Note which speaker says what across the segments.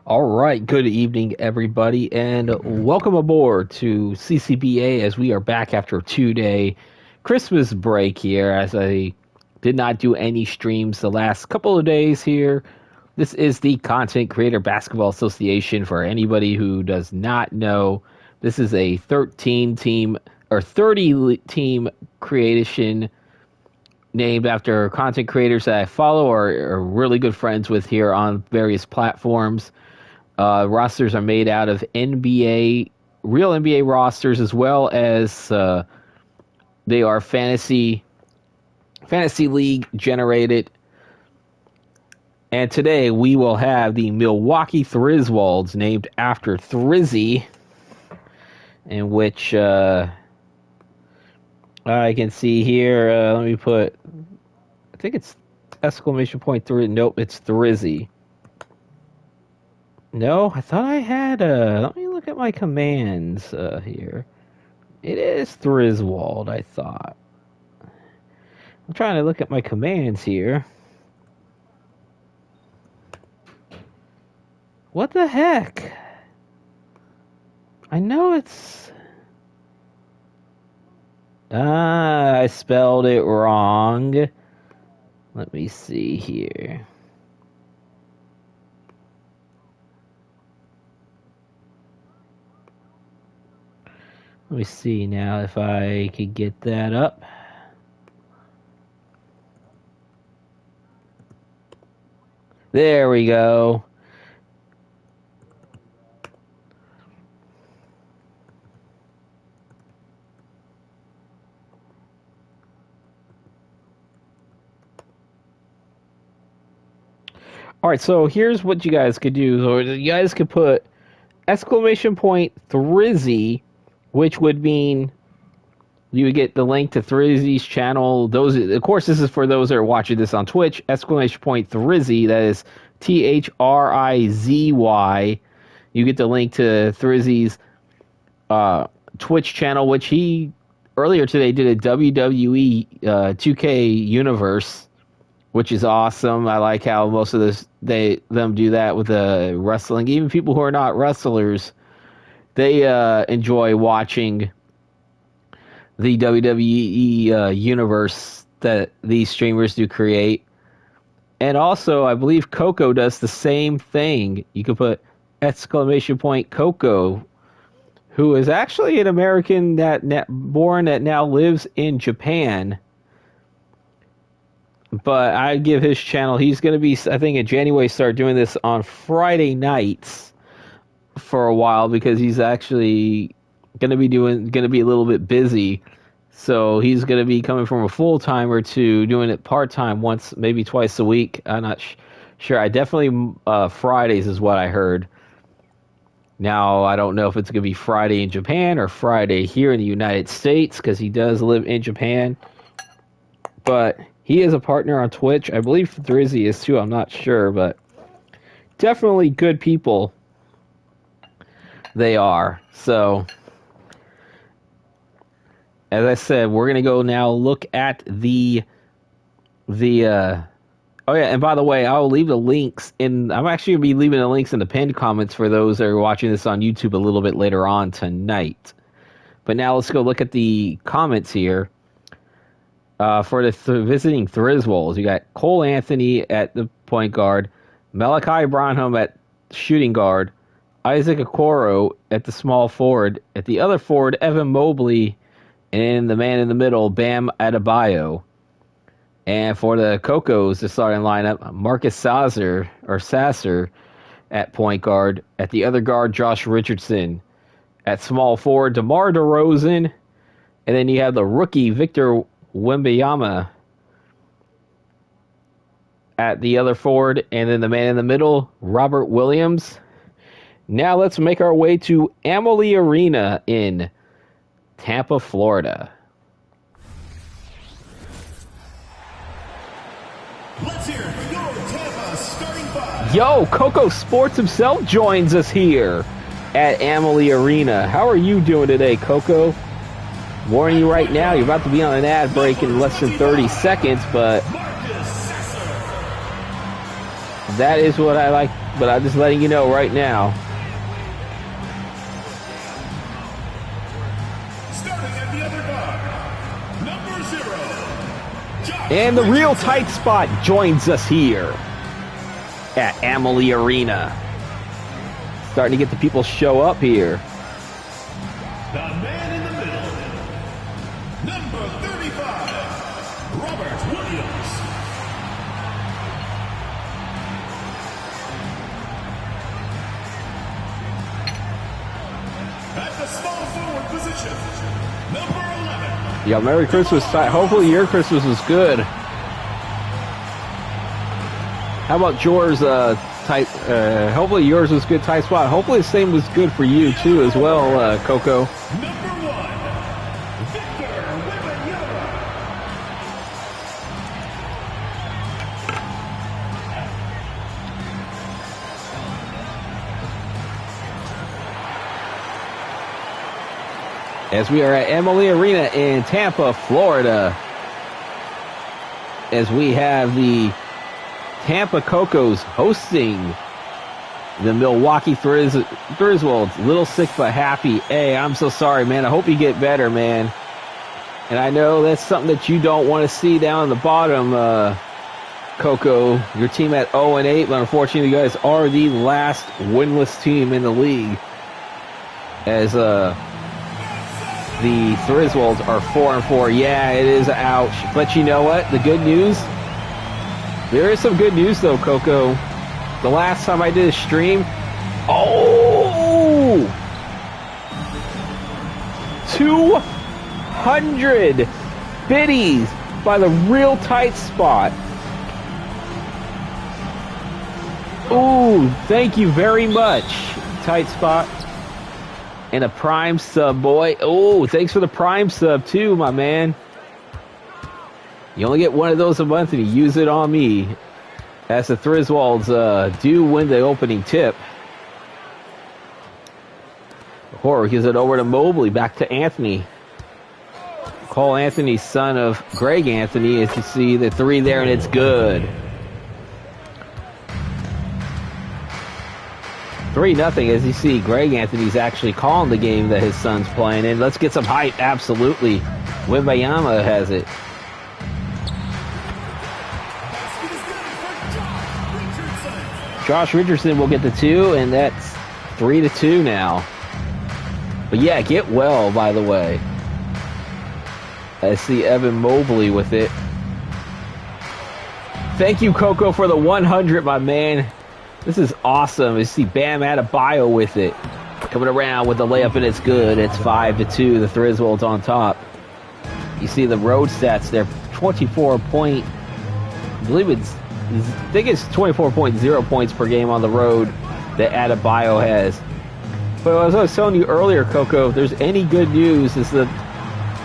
Speaker 1: All right, good evening, everybody, and welcome aboard to CCBA as we are back after a 2-day Christmas break here. As I did not do any streams the last couple of days here. This is the Content Creator Basketball Association. For anybody who does not know, this is a 13-team or 30-team creation named after content creators that I follow or are really good friends with here on various platforms. Rosters are made out of real NBA rosters, as well as they are fantasy league generated. And today we will have the Milwaukee Thrizwalds, named after Thrizzy, in which I can see here. Let me put, I think it's exclamation point three. Nope, it's Thrizzy. No, I thought I had let me look at my commands here. It is Thrizwald, I thought. I'm trying to look at my commands here. What the heck? I know it's... I spelled it wrong. Let me see here. Let me see now if I could get that up. There we go. All right, so here's what you guys could do. So you guys could put exclamation point Thrizzy, which would mean you would get the link to Thrizzy's channel. Those, of course, this is for those that are watching this on Twitch. Exclamation point Thrizzy, that is Thrizy. You get the link to Thrizzy's Twitch channel, which he earlier today did a WWE 2K universe, which is awesome. I like how most of them do that with wrestling. Even people who are not wrestlers, they enjoy watching the WWE universe that these streamers do create. And also, I believe Coco does the same thing. You could put exclamation point Coco, who is actually an American born that now lives in Japan. But I'd give his channel, he's going to be, I think in January, start doing this on Friday nights for a while, because he's actually going to be a little bit busy. So he's going to be coming from a full-timer to doing it part-time once, maybe twice a week. I'm not sure. I definitely, Fridays is what I heard. Now, I don't know if it's going to be Friday in Japan or Friday here in the United States, because he does live in Japan. But he is a partner on Twitch. I believe Thrizzy is too. I'm not sure, but definitely good people they are. So, as I said, we're going to go now look at oh yeah, and by the way, I'll leave the links I'm actually going to be leaving the links in the pinned comments for those that are watching this on YouTube a little bit later on tonight. But now let's go look at the comments here. For the visiting Thrizwalds, you got Cole Anthony at the point guard, Malachi Branham at shooting guard, Isaac Okoro at the small forward, at the other forward, Evan Mobley, and the man in the middle, Bam Adebayo. And for the Kocos, the starting lineup, Marcus Sasser at point guard, at the other guard, Josh Richardson, at small forward, DeMar DeRozan, and then you have the rookie, Victor Wembanyama at the other forward, and then the man in the middle, Robert Williams. Now let's make our way to Amalie Arena in Tampa, Florida.
Speaker 2: Let's hear your Tampa starting five.
Speaker 1: Yo, Coco Sports himself joins us here at Amalie Arena. How are you doing today, Coco? Warning you right now, you're about to be on an ad break in less than 30 seconds, but That is what I like, but I'm just letting you know right now.
Speaker 2: Starting at the other guard, number 0.
Speaker 1: And the real tight spot joins us here at Amalie Arena. Starting to get the people show up here.
Speaker 2: The man in the middle, number 35, Robert Williams. At the small forward position, number 11.
Speaker 1: Yeah, Merry Christmas. Hopefully your Christmas was good. How about yours, hopefully yours was good, tight spot. Hopefully the same was good for you, too, as well, Coco.
Speaker 2: Number 1, Victor Wembanyama.
Speaker 1: As we are at Amalie Arena in Tampa, Florida. As we have the Tampa Kocos hosting the Milwaukee Thrizwalds. Little sick but happy. Hey, I'm so sorry, man. I hope you get better, man. And I know that's something that you don't want to see down in the bottom, Coco. Your team at 0-8, but unfortunately you guys are the last winless team in the league. As the Thrizwalds are 4-4. Yeah, it is ouch. But you know what? The good news? There is some good news, though, Coco. The last time I did a stream, 200 biddies by the real tight spot. Ooh, thank you very much, tight spot. And a prime sub, boy. Oh, thanks for the prime sub, too, my man. You only get one of those a month, and you use it on me. As the Thrizwalds do win the opening tip. Horror gives it over to Mobley, back to Anthony. Cole Anthony, son of Greg Anthony, as you see the 3 there, and it's good. 3-0, as you see, Greg Anthony's actually calling the game that his son's playing in. Let's get some hype, absolutely. Wembanyama has it. Josh Richardson will get the 2, and that's 3-2 now. But yeah, get well, by the way. I see Evan Mobley with it. Thank you, Coco, for the 100, my man. This is awesome. You see Bam Adebayo with it. Coming around with the layup, and it's good. It's 5-2. The Thrizwalds on top. You see the road stats there. 24 point. I think it's 24.0 points per game on the road that Adebayo has. But as I was telling you earlier, Coco, if there's any good news, is that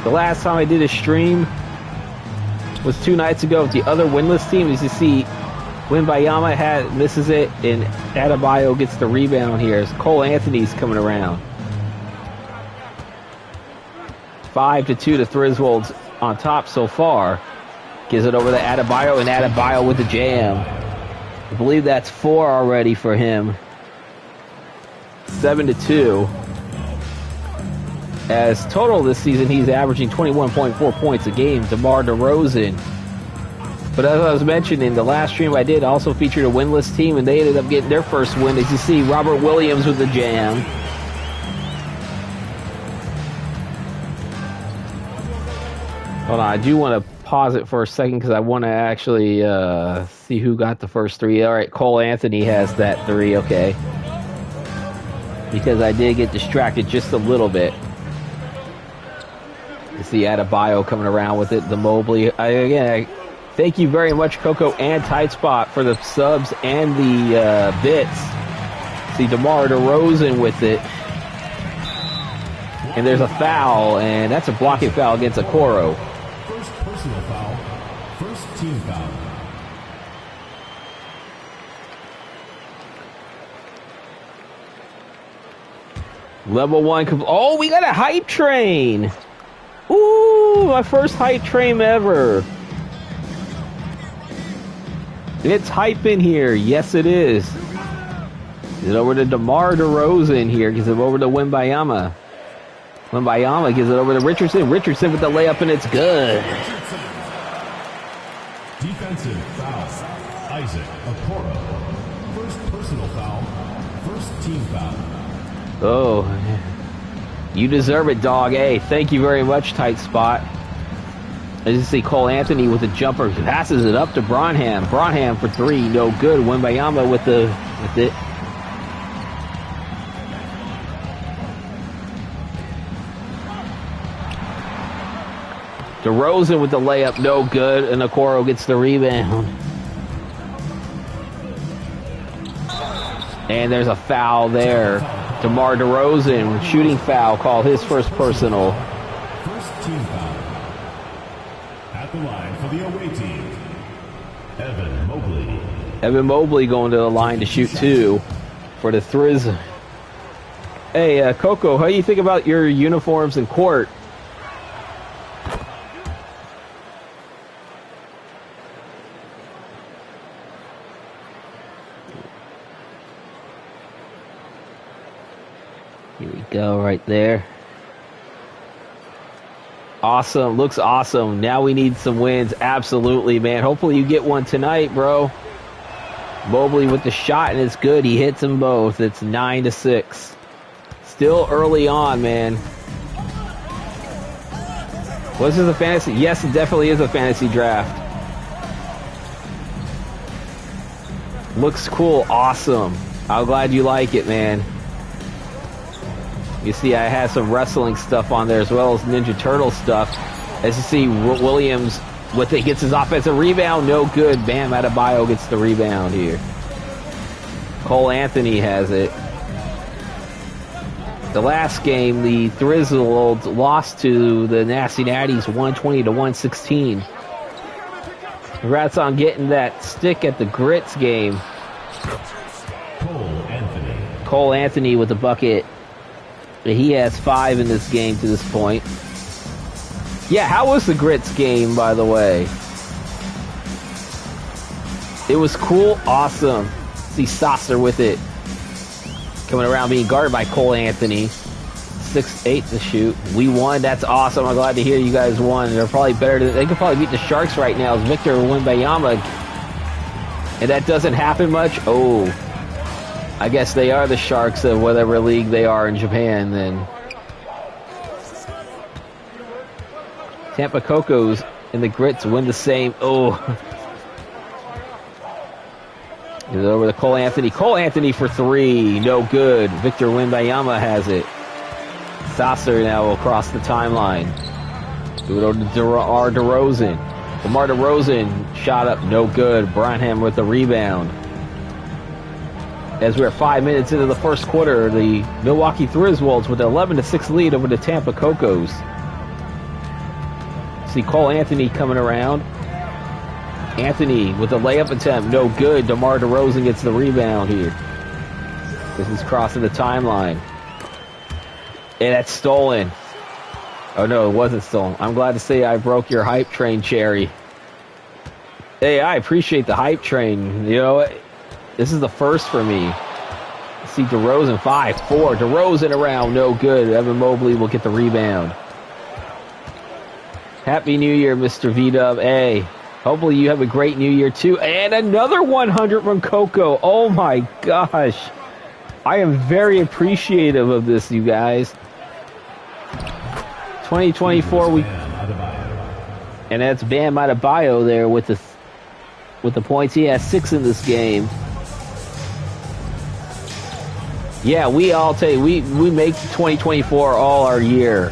Speaker 1: the last time I did a stream was 2 nights ago with the other winless team. As you see, Wembanyama misses it, and Adebayo gets the rebound here as Cole Anthony's coming around. 5-2 to Thrizwalds on top so far. Gives it over to Adebayo, and Adebayo with the jam. I believe that's 4 already for him. 7-2. As total this season, he's averaging 21.4 points a game. DeMar DeRozan. But as I was mentioning, the last stream I did also featured a winless team, and they ended up getting their first win. As you see, Robert Williams with the jam. Hold on, I do want to pause it for a second because I want to actually see who got the first 3. All right, Cole Anthony has that 3, okay. Because I did get distracted just a little bit. You see Adebayo coming around with it, the Mobley. Thank you very much, Coco and Tight Spot, for the subs and the bits. See DeMar DeRozan with it. And there's a foul, and that's a blocking foul against Okoro.
Speaker 2: First personal foul. First team foul.
Speaker 1: Level 1. Oh, we got a hype train. Ooh, my first hype train ever. It's hype in here. Yes, it is. Gives it over to DeMar DeRozan here. Gives it over to Wembayama. Wembayama gives it over to Richardson. Richardson with the layup, and it's good.
Speaker 2: Defensive foul. Isaac Okoro. First personal foul. First team foul.
Speaker 1: Oh, you deserve it, dog. Hey, thank you very much, tight spot. As you see, Cole Anthony with the jumper. Passes it up to Bronham. Bronham for three. No good. Wembayama with it. DeRozan with the layup, no good, and Okoro gets the rebound. And there's a foul there. DeMar DeRozan, shooting foul, called his first personal.
Speaker 2: First team foul. At the line for the away team, Evan Mobley.
Speaker 1: Evan Mobley going to the line to shoot two for the Thrizz. Hey, Coco, how do you think about your uniforms in court? Here we go, right there. Awesome, looks awesome. Now we need some wins, absolutely, man. Hopefully you get one tonight, bro. Mobley with the shot, and it's good. He hits them both. It's 9-6. Still early on, man. Was this a fantasy? Yes, it definitely is a fantasy draft. Looks cool, awesome. I'm glad you like it, man. You see, I had some wrestling stuff on there as well as Ninja Turtle stuff. As you see, Williams with it gets his offensive rebound, no good. Bam Adebayo gets the rebound here. Cole Anthony has it. The last game, the Thrizwalds lost to the Nasty Natties 120-116. Congrats on getting that stick at the Grits game. Cole Anthony with the bucket. He has 5 in this game to this point. Yeah, how was the Grits game, by the way? It was cool, awesome. See Sasser with it. Coming around being guarded by Cole Anthony. 6-8 to shoot. We won, that's awesome. I'm glad to hear you guys won. They're probably better. They could probably beat the Sharks right now. It's Victor Wembayama. And that doesn't happen much. Oh. I guess they are the Sharks of whatever league they are in Japan then. Tampa Kocos and the Grits win the same. Oh. It's over to Cole Anthony. Cole Anthony for 3. No good. Victor Wembayama has it. Sasser now will cross the timeline. Do it over to DeMar DeRozan. DeMar DeRozan shot up. No good. Branham with the rebound. As we're 5 minutes into the first quarter, the Milwaukee Thrizwalds with an 11-6 lead over the Tampa Kocos. See Cole Anthony coming around. Anthony with a layup attempt, no good. DeMar DeRozan gets the rebound here. This is crossing the timeline. And that's stolen. Oh no, it wasn't stolen. I'm glad to say I broke your hype train, Cherry. Hey, I appreciate the hype train. You know, this is the first for me. See DeRozan 5-4. DeRozan around, no good. Evan Mobley will get the rebound. Happy New Year, Mr. V-Dub. Hey, hopefully you have a great New Year too. And another 100 from Coco. Oh my gosh. I am very appreciative of this, you guys. 2024 we, and that's Bam Adebayo there with the points. He has 6 in this game. Yeah, we all take we make 2024 all our year.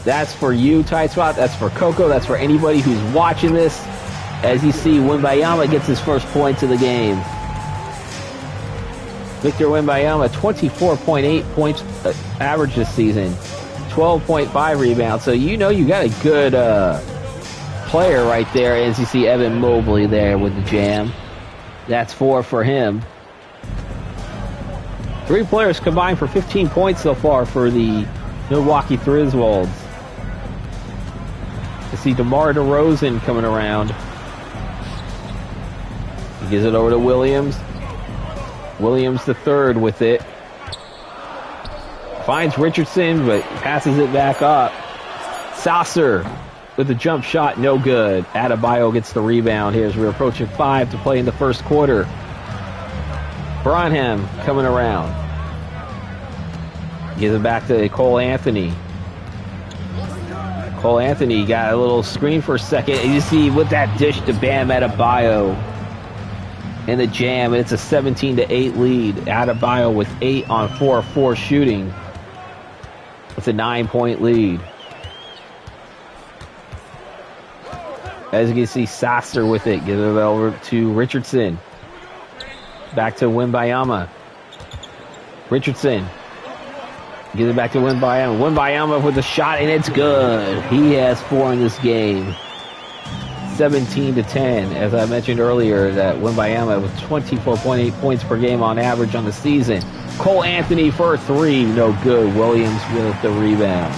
Speaker 1: That's for you, Tight Spot. That's for Coco. That's for anybody who's watching this. As you see, Wembayama gets his first points of the game. Victor Wembayama, 24.8 points average this season. 12.5 rebounds. So you know you got a good player right there. As you see Evan Mobley there with the jam. That's 4 for him. 3 players combined for 15 points so far for the Milwaukee Thrizwalds. You see DeMar DeRozan coming around. Gives it over to Williams. Williams the third with it. Finds Richardson, but passes it back up. Sasser with the jump shot, no good. Adebayo gets the rebound here as we're approaching 5 to play in the first quarter. Branham coming around. Gives it back to Cole Anthony. Cole Anthony got a little screen for a second. And you see with that dish to Bam Adebayo in the jam. It's a 17-8 lead. Adebayo with 8 on 4-4 shooting. It's a 9-point lead. As you can see, Sasser with it. Give it over to Richardson. Back to Wembayama. Richardson. Gives it back to Wembayama. Wembayama with a shot, and it's good. He has 4 in this game. 17-10. As I mentioned earlier, that Wembayama with 24.8 points per game on average on the season. Cole Anthony for a 3. No good. Williams with the rebound.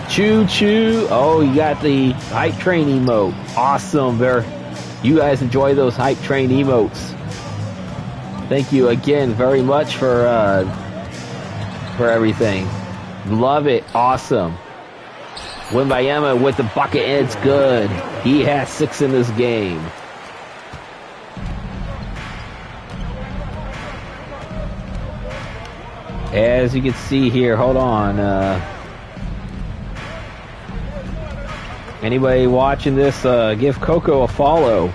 Speaker 1: Choo-choo. Oh, you got the hype train emote. Awesome. You guys enjoy those hype train emotes. Thank you again very much for everything. Love it. Awesome. Wembayama with the bucket, and it's good. He has 6 in this game. As you can see here, hold on. Anybody watching this, give Coco a follow.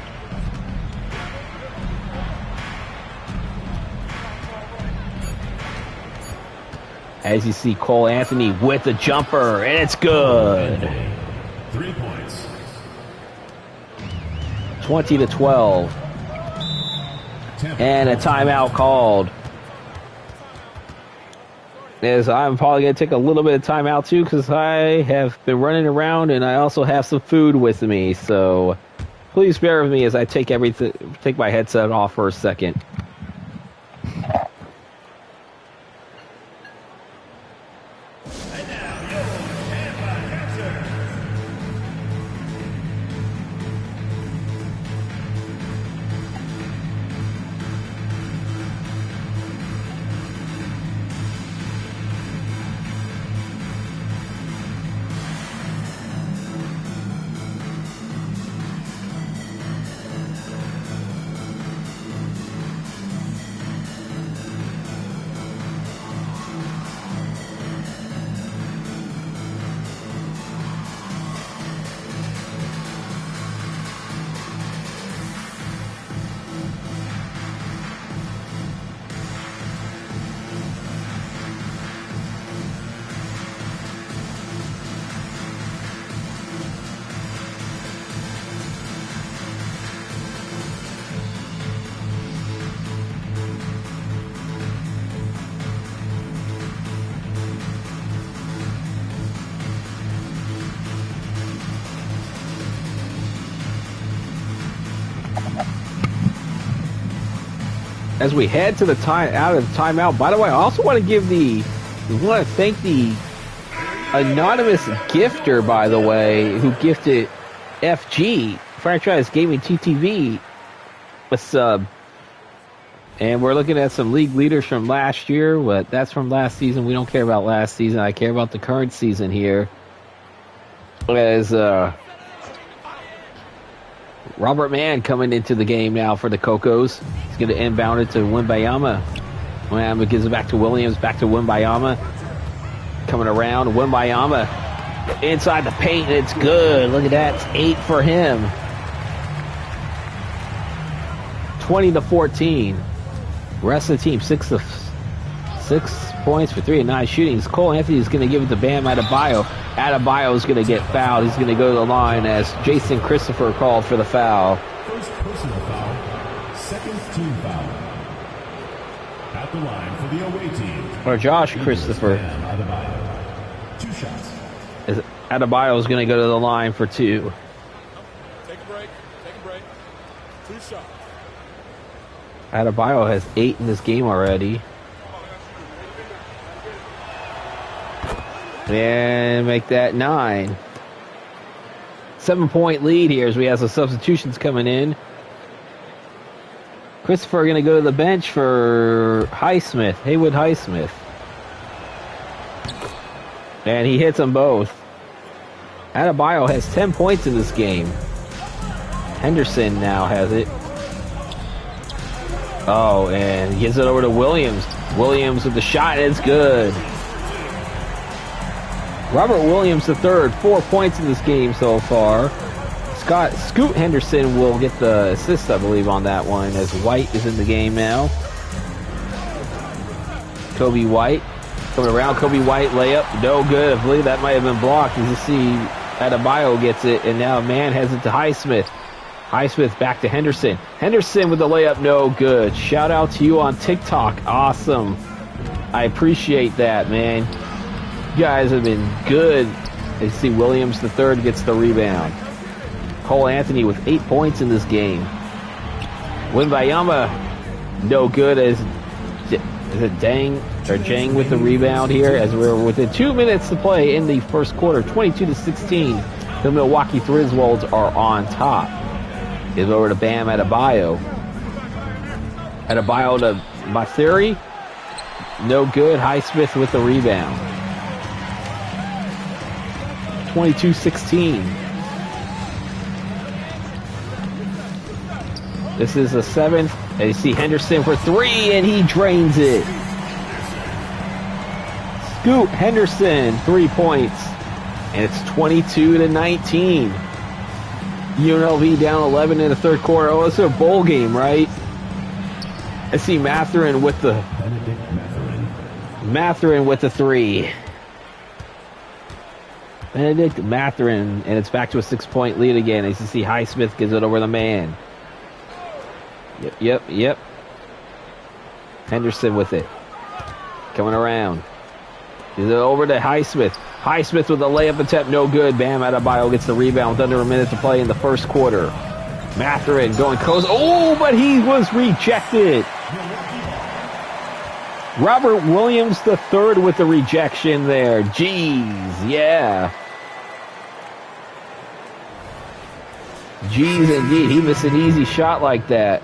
Speaker 1: As you see, Cole Anthony with a jumper, and it's good.
Speaker 2: 3 points.
Speaker 1: 20-12. And a timeout called. As I'm probably going to take a little bit of time out too, because I have been running around and I also have some food with me. So please bear with me as I take my headset off for a second. As we head to the out of the timeout. By the way, I also want to thank the anonymous gifter, by the way, who gifted FG Franchise Gaming TTV a sub. And we're looking at some league leaders from last year, but that's from last season. We don't care about last season. I care about the current season here. As Robert Mann coming into the game now for the Cocos. He's going to inbound it to Wembayama. Wembayama gives it back to Williams, back to Wembayama. Coming around, Wembayama inside the paint, and it's good. Look at that, it's 8 for him. 20-14. Rest of the team, 6 points for 3 and 9 shootings. Cole Anthony is going to give it to Bam Adebayo. Adebayo is going to get fouled. He's going to go to the line as Jason Christopher called for the foul.
Speaker 2: First personal foul, second team foul. At the line for the away team.
Speaker 1: Or Josh Christopher.
Speaker 2: Adebayo. 2 shots.
Speaker 1: As Adebayo is going to go to the line for 2.
Speaker 3: Take a break. 2 shots.
Speaker 1: Adebayo has 8 in this game already. And make that 9. 7-point lead here as we have some substitutions coming in. Christopher going to go to the bench for Haywood Highsmith. And he hits them both. Adebayo has 10 points in this game. Henderson now has it. Oh, and he gives it over to Williams. Williams with the shot, and it's good. Robert Williams III, 4 points in this game so far. Scoot Henderson will get the assist, I believe, on that one, as White is in the game now. Kobe White coming around. Kobe White layup, no good. I believe that might have been blocked. As you see, Adebayo gets it, and now man has it to Highsmith. Highsmith back to Henderson. Henderson with the layup, no good. Shout out to you on TikTok. Awesome. I appreciate that, man. You guys have been good. You see Williams III gets the rebound. Cole Anthony with 8 points in this game. Wimbayama, no good. As is it Jang with the rebound here, as we're within 2 minutes to play in the first quarter. 22-16. The Milwaukee Thrizwalds are on top. Gives over to Bam Adebayo. Adebayo to Mathiri. No good. Highsmith with the rebound. 22-16. This is the 7th. And you see Henderson for 3, and he drains it. Scoot Henderson, 3 points. And it's 22-19. UNLV down 11 in the third quarter. Oh, it's a bowl game, right? I see Mathurin with the 3. Benedict Mathurin, and it's back to a 6-point lead again. As you see, Highsmith gives it over the man. Yep. Henderson with it. Coming around. Gives it over to Highsmith. Highsmith with a layup attempt, no good. Bam Adebayo gets the rebound with under a minute to play in the first quarter. Mathurin going close. Oh, but he was rejected. Robert Williams III with the rejection there. Jeez, yeah. Jeez, indeed. He missed an easy shot like that.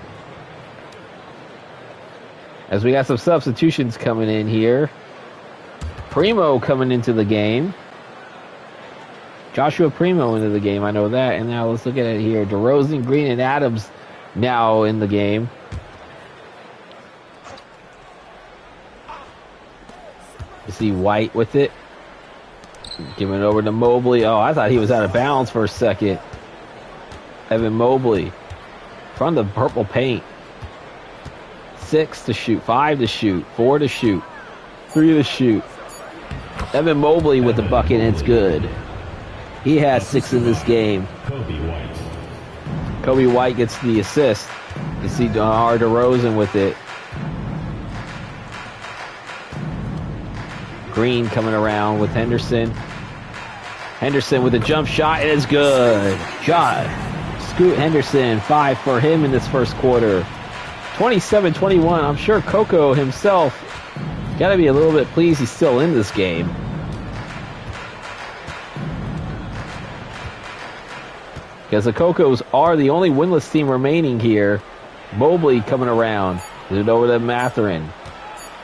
Speaker 1: As we got some substitutions coming in here. Primo coming into the game. Joshua Primo into the game, I know that. And now let's look at it here. DeRozan, Green, and Adams now in the game. You see White with it. Giving it over to Mobley. Oh, I thought he was out of bounds for a second. Evan Mobley. From the purple paint. 6 to shoot. 5 to shoot. 4 to shoot. 3 to shoot. Evan Mobley with the bucket, and it's good. He has 6 in this game. Kobe White gets the assist. You see DeMar DeRozan with it. Green coming around with Henderson. Henderson with a jump shot, and it's good. Scoot Henderson, 5 for him in this first quarter. 27-21. I'm sure Coco himself got to be a little bit pleased he's still in this game. Because the Cocos are the only winless team remaining here. Mobley coming around. Get it over to Mathurin.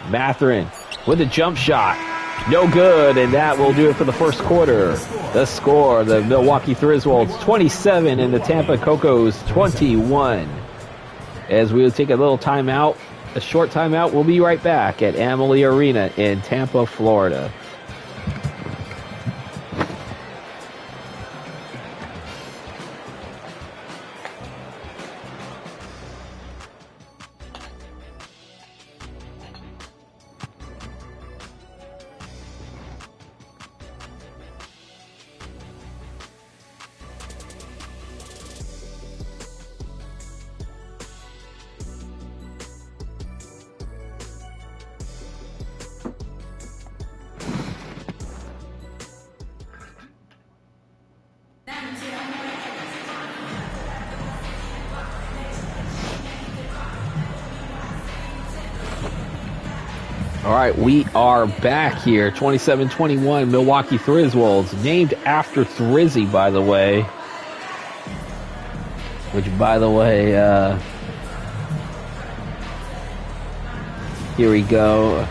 Speaker 1: Mathurin with a jump shot. No good, and that will do it for the first quarter. The score, the Milwaukee Thrizwalds 27 and the Tampa Kocos 21. As we will take a little timeout, a short timeout, we'll be right back at Amalie Arena in Tampa, Florida. All right, we are back here. 27-21, Milwaukee Thrizwalds, named after Thrizzy, by the way. Which, by the way, Here we go.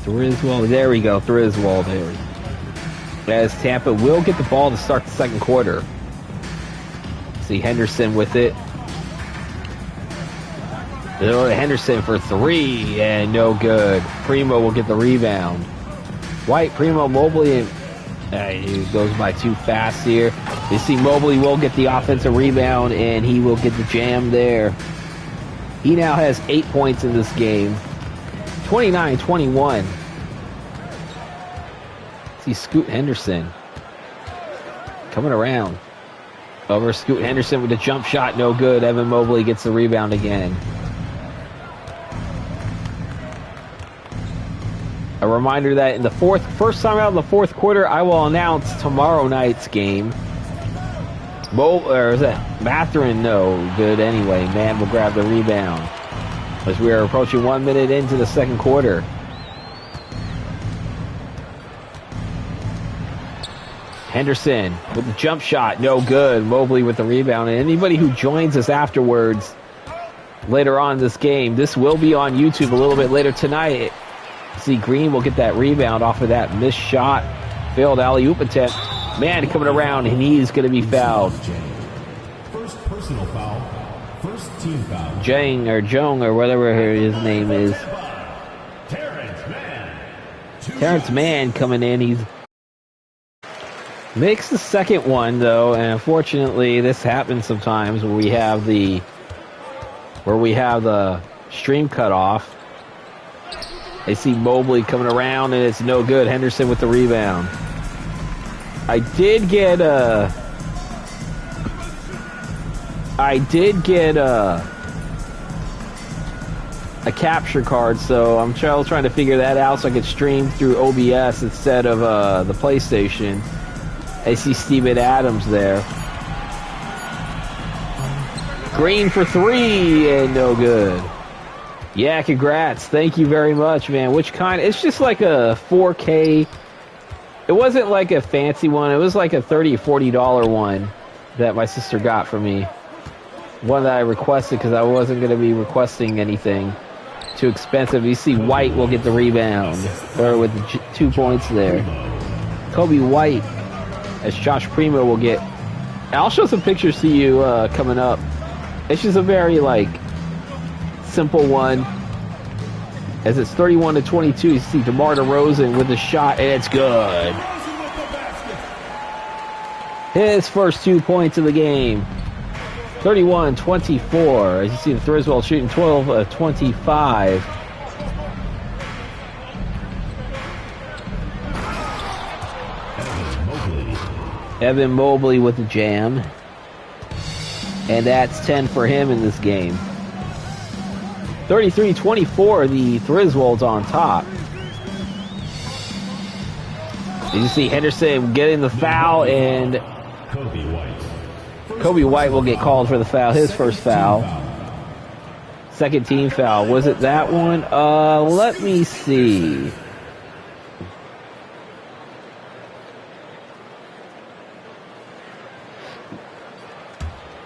Speaker 1: Thrizwald. There we go. Thrizwald. There we go. As Tampa will get the ball to start the second quarter. See Henderson with it. Henderson for three, and no good. Primo will get the rebound. White, Primo, Mobley, he goes by too fast here. You see Mobley will get the offensive rebound, and he will get the jam there. He now has 8 points in this game. 29-21. See Scoot Henderson coming around. Over Scoot Henderson with a jump shot, no good. Evan Mobley gets the rebound again. A reminder that in the first time out in the fourth quarter, I will announce tomorrow night's game. Or is that Mathurin? No good anyway. Man will grab the rebound as we are approaching 1 minute into the second quarter. Henderson with the jump shot, no good. Mobley with the rebound. And anybody who joins us afterwards, later on in this game, this will be on YouTube a little bit later tonight. See, Green will get that rebound off of that missed shot. Failed alley-oop attempt. Man coming around, and he's going to be fouled.
Speaker 2: First personal foul. First team foul.
Speaker 1: Jong or whatever his name is. Terrence Mann coming in. He's makes the second one, though, and unfortunately this happens sometimes where we have the stream cut off. They see Mobley coming around, and it's no good. Henderson with the rebound. I did get a capture card, so I'm trying to figure that out so I could stream through OBS instead of the PlayStation. I see Steven Adams there. Green for three, and no good. Yeah, congrats. Thank you very much, man. Which kind? It's just like a 4K. It wasn't like a fancy one. It was like a $30 or $40 one that my sister got for me. One that I requested because I wasn't going to be requesting anything too expensive. You see White will get the rebound. Or with the 2 points there. Kobe White, as Josh Primo will get. I'll show some pictures to you coming up. It's just a very, simple one. As it's 31-22, you see DeMar DeRozan with the shot, and it's good. His first 2 points of the game. 31-24. As you see the Thrizwalds shooting 12-25. Evan Mobley with the jam. And that's 10 for him in this game. 33-24, the Thrizwalds on top. You see Henderson getting the foul, and Kobe White will get called for the foul, his first foul. Second team foul. Was it that one? Let me see.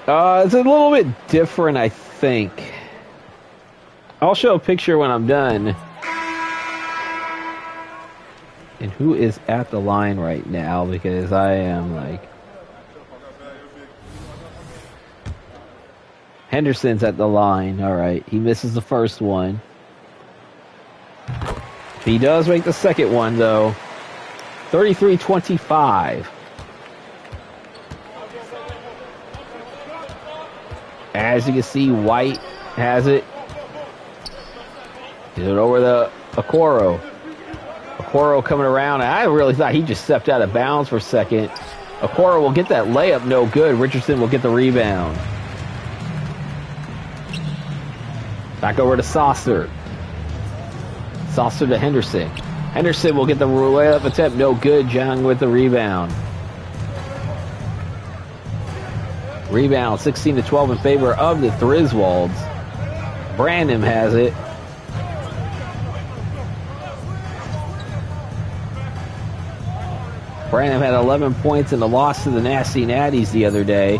Speaker 1: It's a little bit different, I think. I'll show a picture when I'm done. And who is at the line right now? Because I am Henderson's at the line. All right. He misses the first one. He does make the second one, though. 33-25. As you can see, White has it. Get it over the Okoro. Okoro coming around. I really thought he just stepped out of bounds for a second. Okoro will get that layup, no good. Richardson will get the rebound. Back over to Saucer. Saucer to Henderson. Henderson will get the layup attempt, no good. Young with the rebound. Rebound, 16-12 in favor of the Thrizwalds. Brandon has it. Brandon had 11 points in the loss to the Nasty Natties the other day.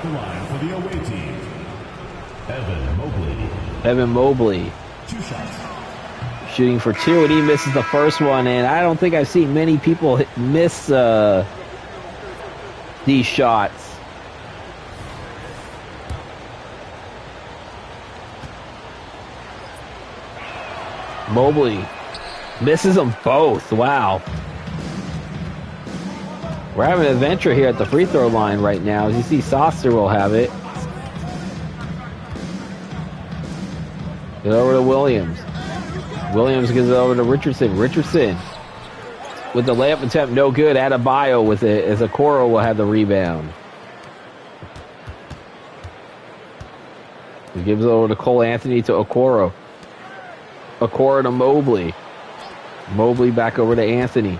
Speaker 2: At the line for the away team, Evan Mobley.
Speaker 1: Evan Mobley
Speaker 2: 2 shots.
Speaker 1: shooting for 2, and he misses the first one. And I don't think I've seen many people miss these shots. Mobley misses them both. Wow. We're having an adventure here at the free throw line right now. As you see, Saucer will have it. Get over to Williams. Williams gives it over to Richardson. Richardson with the layup attempt, no good. Adebayo with it, as Okoro will have the rebound. He gives it over to Cole Anthony to Okoro. Okoro to Mobley. Mobley back over to Anthony.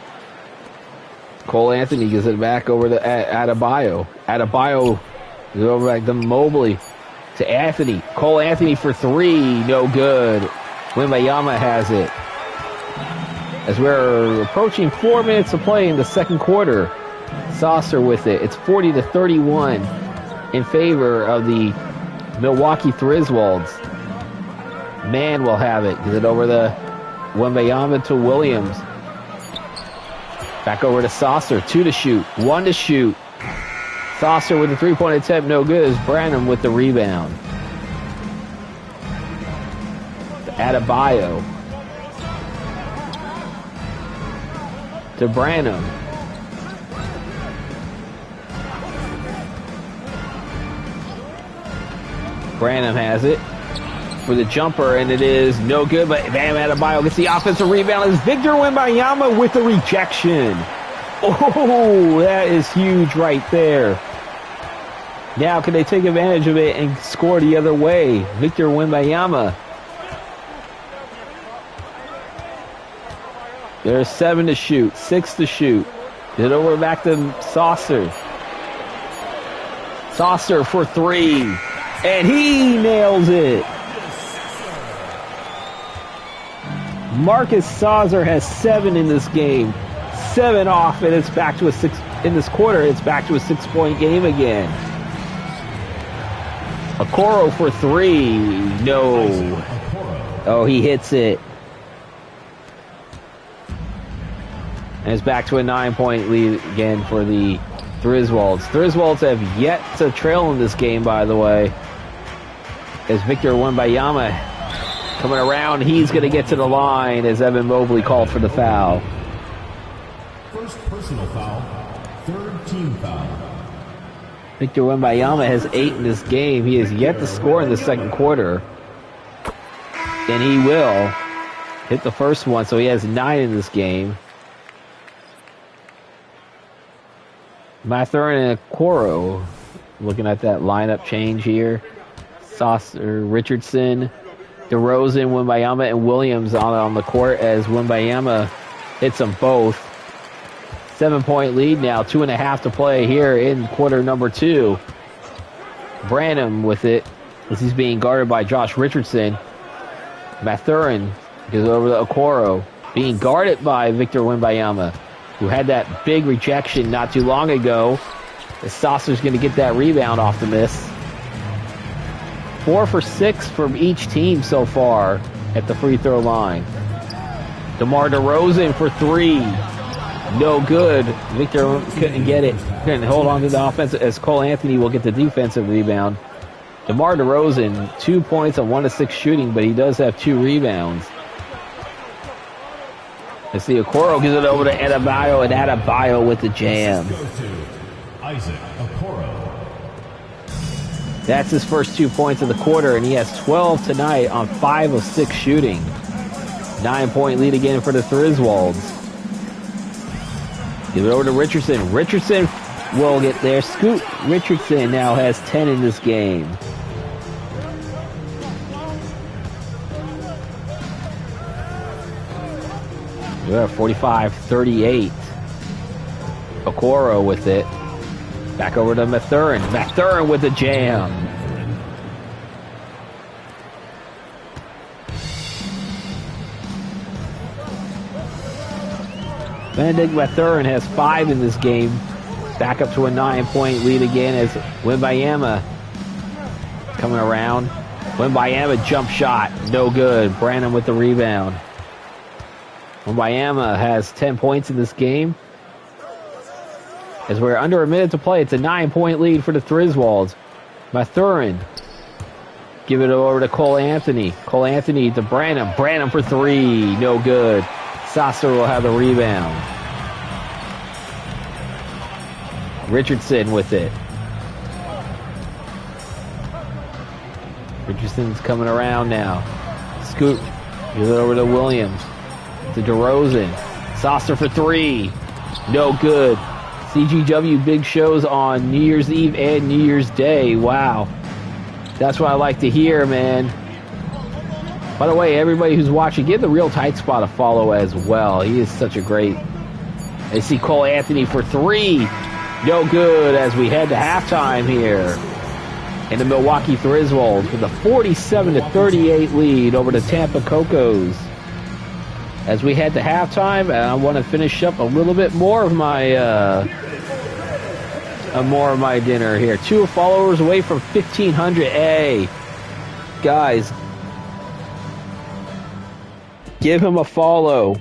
Speaker 1: Cole Anthony gives it back over to Adebayo. Adebayo gives it over back to Mobley. To Anthony. Cole Anthony for 3. No good. Wembayama has it. As we're approaching 4 minutes of play in the second quarter. Saucer with it. It's 40-31 in favor of the Milwaukee Thrizwalds. Man will have it. Gives it over the Wembayama to Williams. Back over to Saucer. 2 to shoot. 1 to shoot. Saucer with the 3-point attempt. No good. As Branham with the rebound. To Adebayo. To Branham. Branham has it for the jumper, and it is no good, but Bam Adebayo gets the offensive rebound. It's Victor Wembanyama with the rejection. Oh, that is huge right there. Now, can they take advantage of it and score the other way? Victor Wembanyama. There's 7 to shoot, 6 to shoot. Get it over back to Saucer. Saucer for 3. And he nails it. Marcus Saucer has 7 in this game. 7 off, and it's back to a 6 in this quarter. It's back to a 6-point game again. Okoro for 3. No. Oh, he hits it. And it's back to a 9-point lead again for the Thrizwalds. Thrizwalds have yet to trail in this game, by the way. As Victor Wembanyama coming around, he's going to get to the line as Evan Mobley called for the foul.
Speaker 2: First personal foul, 3rd team foul.
Speaker 1: Victor Wembanyama has 8 in this game. He has yet to score in the second quarter. And he will hit the first one, so he has 9 in this game. Mathurin and Okoro, looking at that lineup change here. Saucer, Richardson, DeRozan, Wembayama, and Williams on the court as Wembayama hits them both. 7-point lead now, 2.5 to play here in quarter number 2. Branham with it as he's being guarded by Josh Richardson. Mathurin goes over to Okoro, being guarded by Victor Wembanyama, who had that big rejection not too long ago. As Saucer's going to get that rebound off the miss. 4 for 6 from each team so far at the free throw line. DeMar DeRozan for 3. No good. Victor couldn't get it. Couldn't hold on to the offense as Cole Anthony will get the defensive rebound. DeMar DeRozan, 2 points on 1 to 6 shooting, but he does have 2 rebounds. Let's see, Okoro gives it over to Adebayo, and Adebayo with the jam.
Speaker 2: Isaac Okoro.
Speaker 1: That's his first 2 points of the quarter, and he has 12 tonight on 5 of 6 shooting. 9-point lead again for the Thrizwalds. Give it over to Richardson. Richardson will get there. Scoot Richardson now has 10 in this game. We're at 45-38. Okoro with it. Back over to Mathurin. Mathurin with the jam. Benedict Mathurin has 5 in this game. Back up to a 9-point lead again as Wimbayama coming around. Wimbayama jump shot, no good. Branham with the rebound. Wimbayama has 10 points in this game. As we're under a minute to play, it's a 9-point lead for the Thrizwalds. Mathurin. Give it over to Cole Anthony. Cole Anthony to Branham. Branham for three, no good. Sasser will have the rebound. Richardson with it. Richardson's coming around now. Scoop. Give it over to Williams. To DeRozan. Sasser for three. No good. CGW big shows on New Year's Eve and New Year's Day. Wow. That's what I like to hear, man. By the way, everybody who's watching, give the Real Tight Spot a follow as well. He is such a great... I see Cole Anthony for three. No good as we head to halftime here. And the Milwaukee Thrizwalds with a 47-38 lead over the Tampa Kocos. As we head to halftime, and I want to finish up a little bit more of my dinner here. 2 followers away from 1,500. Hey, guys, give him a follow.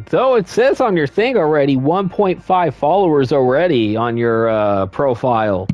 Speaker 1: So it says on your thing already, 1.5 followers already on your profile.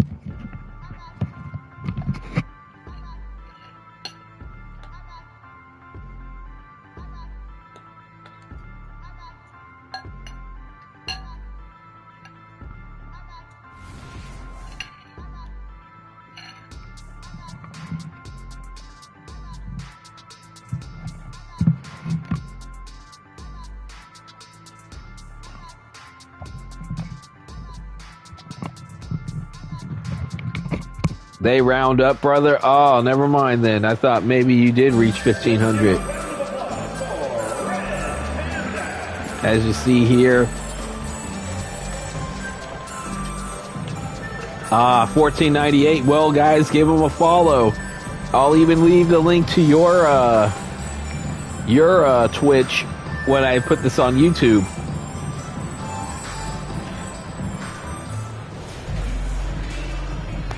Speaker 1: They round up, brother. Oh, never mind then. I thought maybe you did reach 1,500. As you see here. 1498. Well, guys, give them a follow. I'll even leave the link to your Twitch when I put this on YouTube.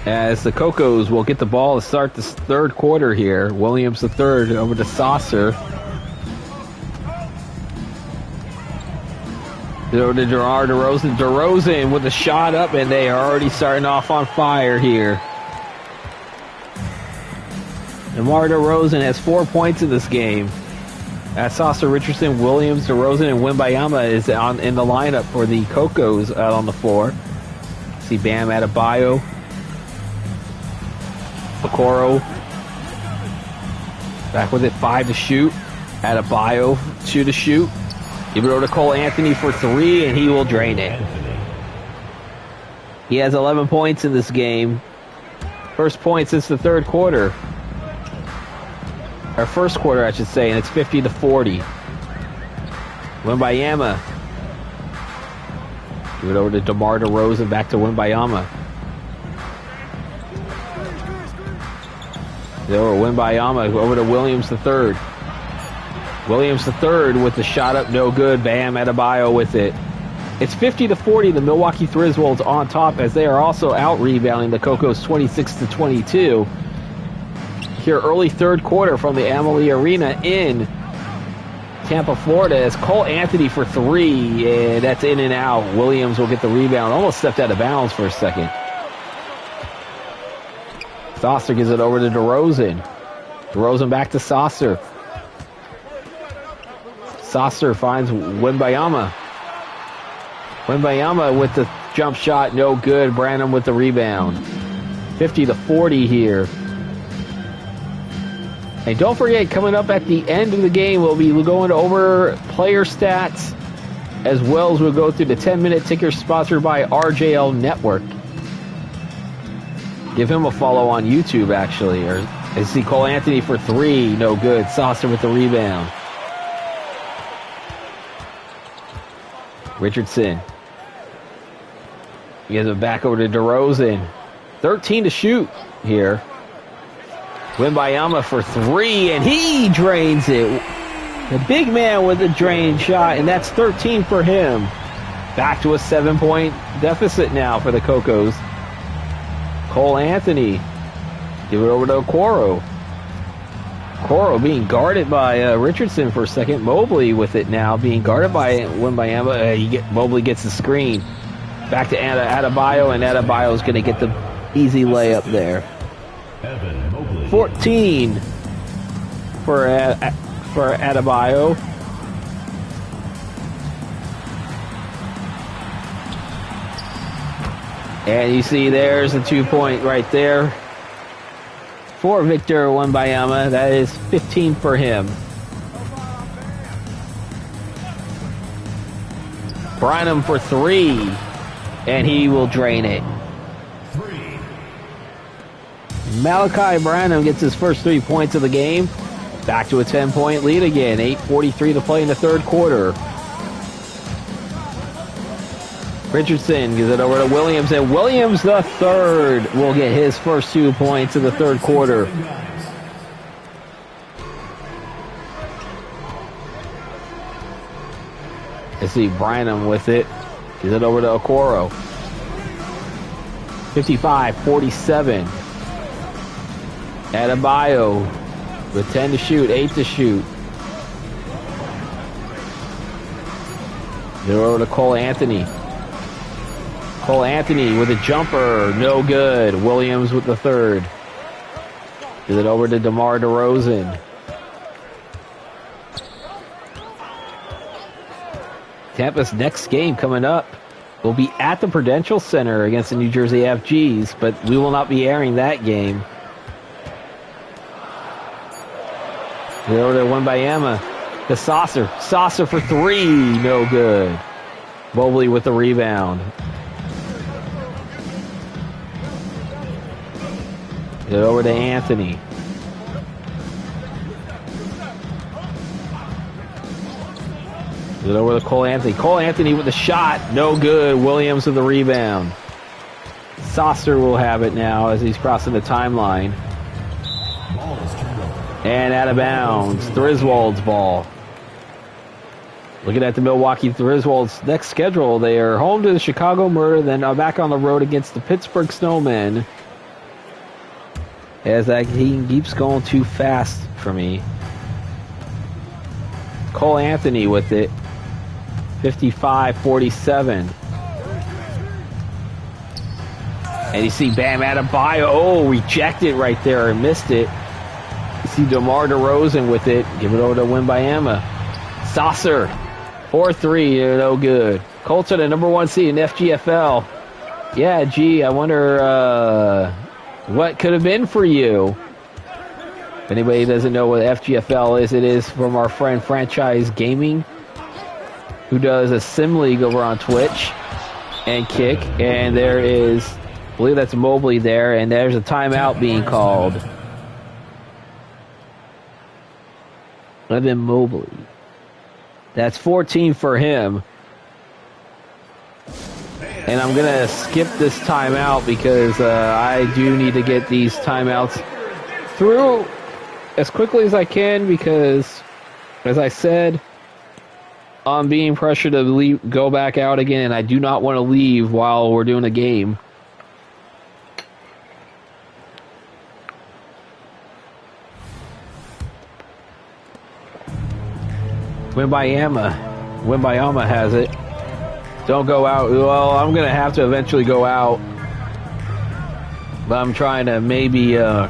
Speaker 1: As the Kocos will get the ball to start this third quarter here. Williams the third over to Sasser. Over to Gerard DeRozan. DeRozan with a shot up, and they are already starting off on fire here. DeMar DeRozan has 4 points in this game. As Sasser, Richardson, Williams, DeRozan, and Wimbayama is in the lineup for the Kocos out on the floor. See Bam Adebayo. Okoro back with it, 5 to shoot. Adebayo, 2 to shoot. Give it over to Cole Anthony for 3, and he will drain it. He has 11 points in this game. First point since the third quarter. Or first quarter, I should say, and it's 50-40. Wimbayama. Give it over to DeMar DeRozan, back to Wimbayama. Over Wimbayama, over to Williams the third. Williams the third with the shot up, no good. Bam Adebayo with it. It's 50-40. The Milwaukee Thrizwalds on top as they are also out rebounding the Kocos 26-22. Here early third quarter from the Amalie Arena in Tampa, Florida, as Cole Anthony for 3, and that's in and out. Williams will get the rebound. Almost stepped out of bounds for a second. Sasser gives it over to DeRozan. DeRozan back to Sasser. Sasser finds Wimbayama. Wimbayama with the jump shot, no good. Branham with the rebound. 50-40 here. And don't forget, coming up at the end of the game, we'll be going over player stats, as well as we'll go through the 10-minute ticker sponsored by RJL Network. Give him a follow on YouTube, actually. Or I see Cole Anthony for 3, no good. Saucer with the rebound. Richardson. He gives it back over to DeRozan. 13 to shoot here. Wembayama for 3, and he drains it. The big man with a drain shot, and that's 13 for him. Back to a 7-point deficit now for the Kocos. Cole Anthony. Give it over to Okoro. Okoro being guarded by Richardson for a second. Mobley with it now, being guarded by Wembayama. Mobley gets the screen. Back to Adebayo, and Adebayo is going to get the easy layup there. 14 for Adebayo. And you see there's a 2-point right there for Victor Wembayama. That is 15 for him. Branham for 3, and he will drain it. Malachi Branham gets his first 3 points of the game. Back to a 10-point lead again. 8:43 to play in the third quarter. Richardson gives it over to Williams, and Williams the third will get his first 2 points of the third quarter. I see Branham with it. Gives it over to Okoro. 55-47. Adebayo with 10 to shoot, 8 to shoot. They're over to Cole Anthony. Cole Anthony with a jumper, no good. Williams with the third. Gives it over to DeMar DeRozan. Tampa's next game coming up will be at the Prudential Center against the New Jersey FGs, but we will not be airing that game. Get over to Wembayama. The Saucer. Saucer for 3. No good. Mobley with the rebound. Get over to Anthony. Get over to Cole Anthony. Cole Anthony with the shot. No good. Williams with the rebound. Saucer will have it now as he's crossing the timeline. And out of bounds. Thrizwalds ball. Looking at the Milwaukee Thrizwalds' next schedule, they are home to the Chicago Murder, then are back on the road against the Pittsburgh Snowmen. As that he keeps going too fast for me. Cole Anthony with it. 55-47. And you see Bam Adebayo. Oh, rejected right there and missed it. You see DeMar DeRozan with it. Give it over to Wembayama. Saucer. 4-3. No good. Colts are the number 1 seed in FGFL. Yeah, gee, I wonder what could have been for you. If anybody doesn't know what FGFL is, it is from our friend Franchise Gaming, who does a sim league over on Twitch and Kick. And there is, I believe that's Mobley there, and there's a timeout being called. Evan Mobley. That's 14 for him. And I'm going to skip this timeout because I do need to get these timeouts through as quickly as I can because, as I said, I'm being pressured to go back out again, and I do not want to leave while we're doing a game. Wembayama has it. Don't go out. Well, I'm going to have to eventually go out. But I'm trying to maybe try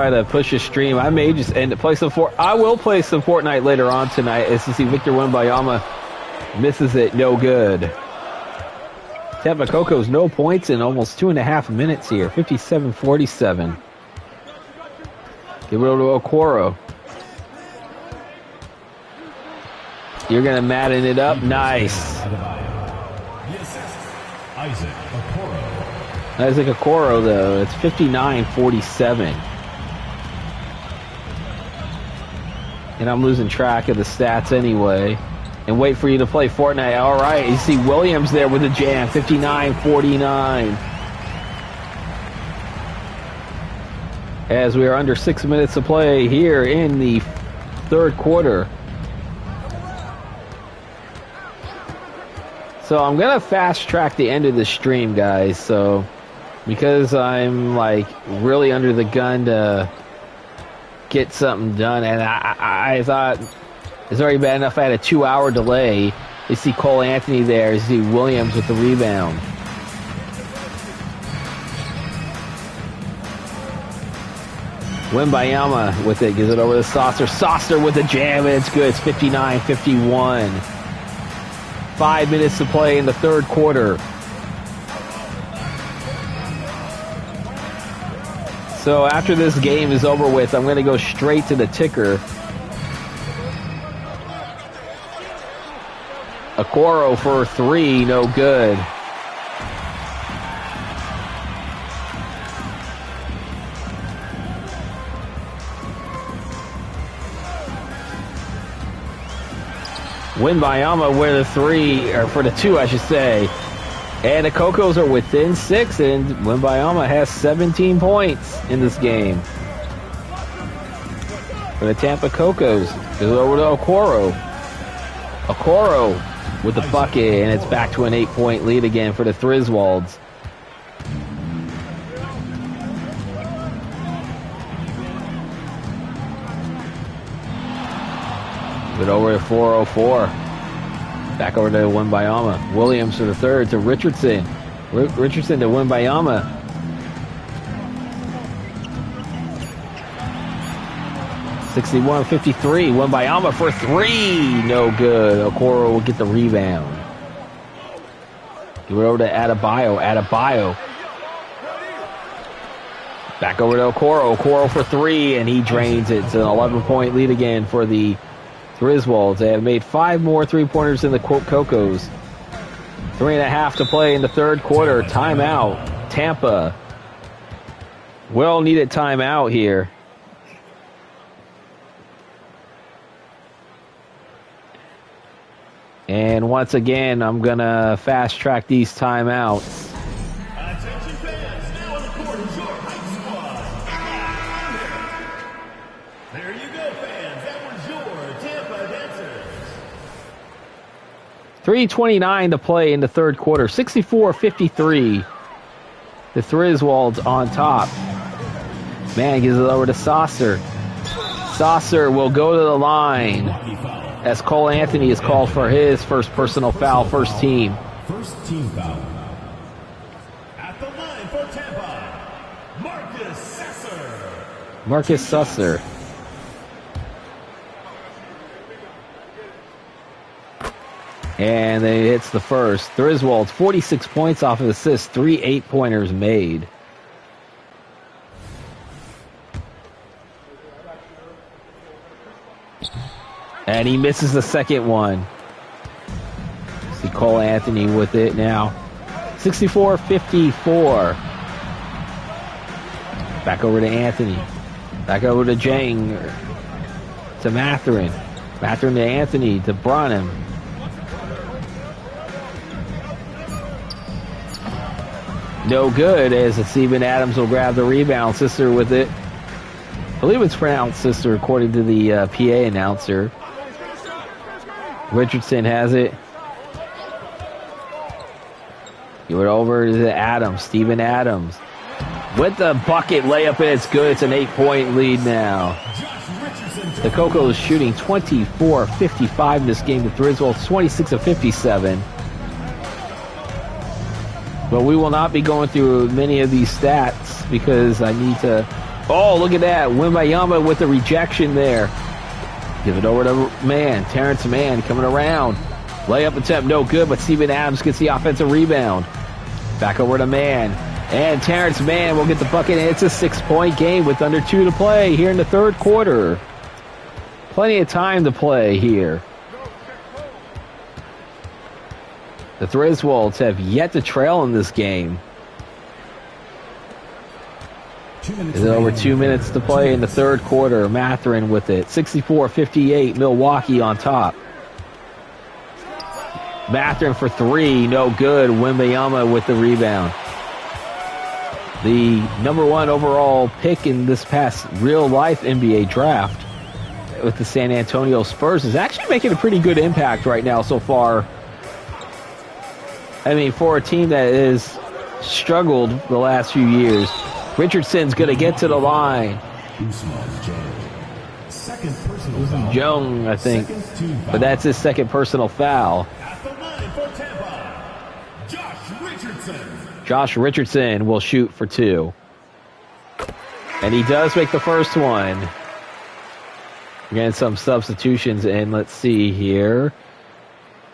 Speaker 1: to push a stream. I may just end it. I will play some Fortnite later on tonight as you see Victor Wembayama misses it. No good. Tampa Kocos, no points in almost 2.5 minutes here. 57-47. Give it over to Okoro. You're going to Madden it up. Nice. Isaac Okoro, though. It's 59-47. And I'm losing track of the stats anyway. And wait for you to play Fortnite. All right, you see Williams there with a jam. 59-49. As we are under 6 minutes to play here in the third quarter. So I'm going to fast track the end of the stream, guys. So because I'm like really under the gun to get something done, and I thought it's already bad enough I had a 2-hour delay. You see Cole Anthony there. You see Williams with the rebound. Wimbayama with it. Gives it over to Saucer. Saucer with the jam, and it's good. It's 59-51. 5 minutes to play in the third quarter. So after this game is over with, I'm going to go straight to the ticker. Okoro for 3, no good. Wimbayama with a 3, or for the 2, I should say. And the Kocos are within 6, and Wimbayama has 17 points in this game. For the Tampa Kocos, goes over to Okoro. Okoro with the bucket, and it's back to an 8-point lead again for the Thrizwalds. But over to 404. Back over to Wimbayama. Williams for the third to Richardson. Richardson to Wimbayama. (61-53). Wimbayama for 3. No good. Okoro will get the rebound. Give it over to Adebayo. Adebayo. Back over to Okoro. Okoro for 3, and he drains it. It's an 11-point lead again for the Thrizwalds. They have made 5 more three-pointers than the Kocos. 3.5 to play in the third quarter. Timeout. Tampa. Well-needed timeout here. And once again, I'm going to fast-track these timeouts.
Speaker 2: Attention fans, now on the court is your hype squad. There you go, fans. That was your Tampa dancers.
Speaker 1: 3:29 to play in the third quarter. 64-53. The Thrizwalds on top. Man gives it over to Saucer. Saucer will go to the line as Cole Anthony is called for his first personal foul, first team.
Speaker 2: First team foul. At the line for Tampa, Marcus Sasser.
Speaker 1: Marcus Susser. And then he hits the first. Thrizwalds, 46 points off of assists, 3 8-pointers made. And he misses the second one. See Cole Anthony with it now. 64-54. Back over to Anthony. Back over to Jang. To Mathurin. Mathurin to Anthony. To Branham. No good as Steven Adams will grab the rebound. Sister with it. I believe it's pronounced sister according to the PA announcer. Richardson has it. Give it over to Adams. Steven Adams. With the bucket layup, and it's good. It's an 8-point lead now. The Kocos shooting 24-55 in this game. The Thrizwalds 26-57. But we will not be going through many of these stats because I need to... Oh, look at that. Wimbayama with the rejection there. Give it over to Mann. Terrence Mann coming around. Layup attempt, no good, but Steven Adams gets the offensive rebound. Back over to Mann. And Terrence Mann will get the bucket. And it's a 6-point game with under 2 to play here in the third quarter. Plenty of time to play here. The Thrizwalds have yet to trail in this game. Is over 2 minutes to play in the third quarter. Mathurin with it. 64-58, Milwaukee on top. Mathurin for 3, no good. Wembayama with the rebound. The number 1 overall pick in this past real-life NBA draft with the San Antonio Spurs is actually making a pretty good impact right now so far. I mean, for a team that has struggled the last few years. Richardson's going to get to the line. Jung, I think. But that's his second personal foul.
Speaker 2: At the line for Tampa, Josh Richardson.
Speaker 1: Josh Richardson will shoot for 2. And he does make the first one. Again, some substitutions in. Let's see here.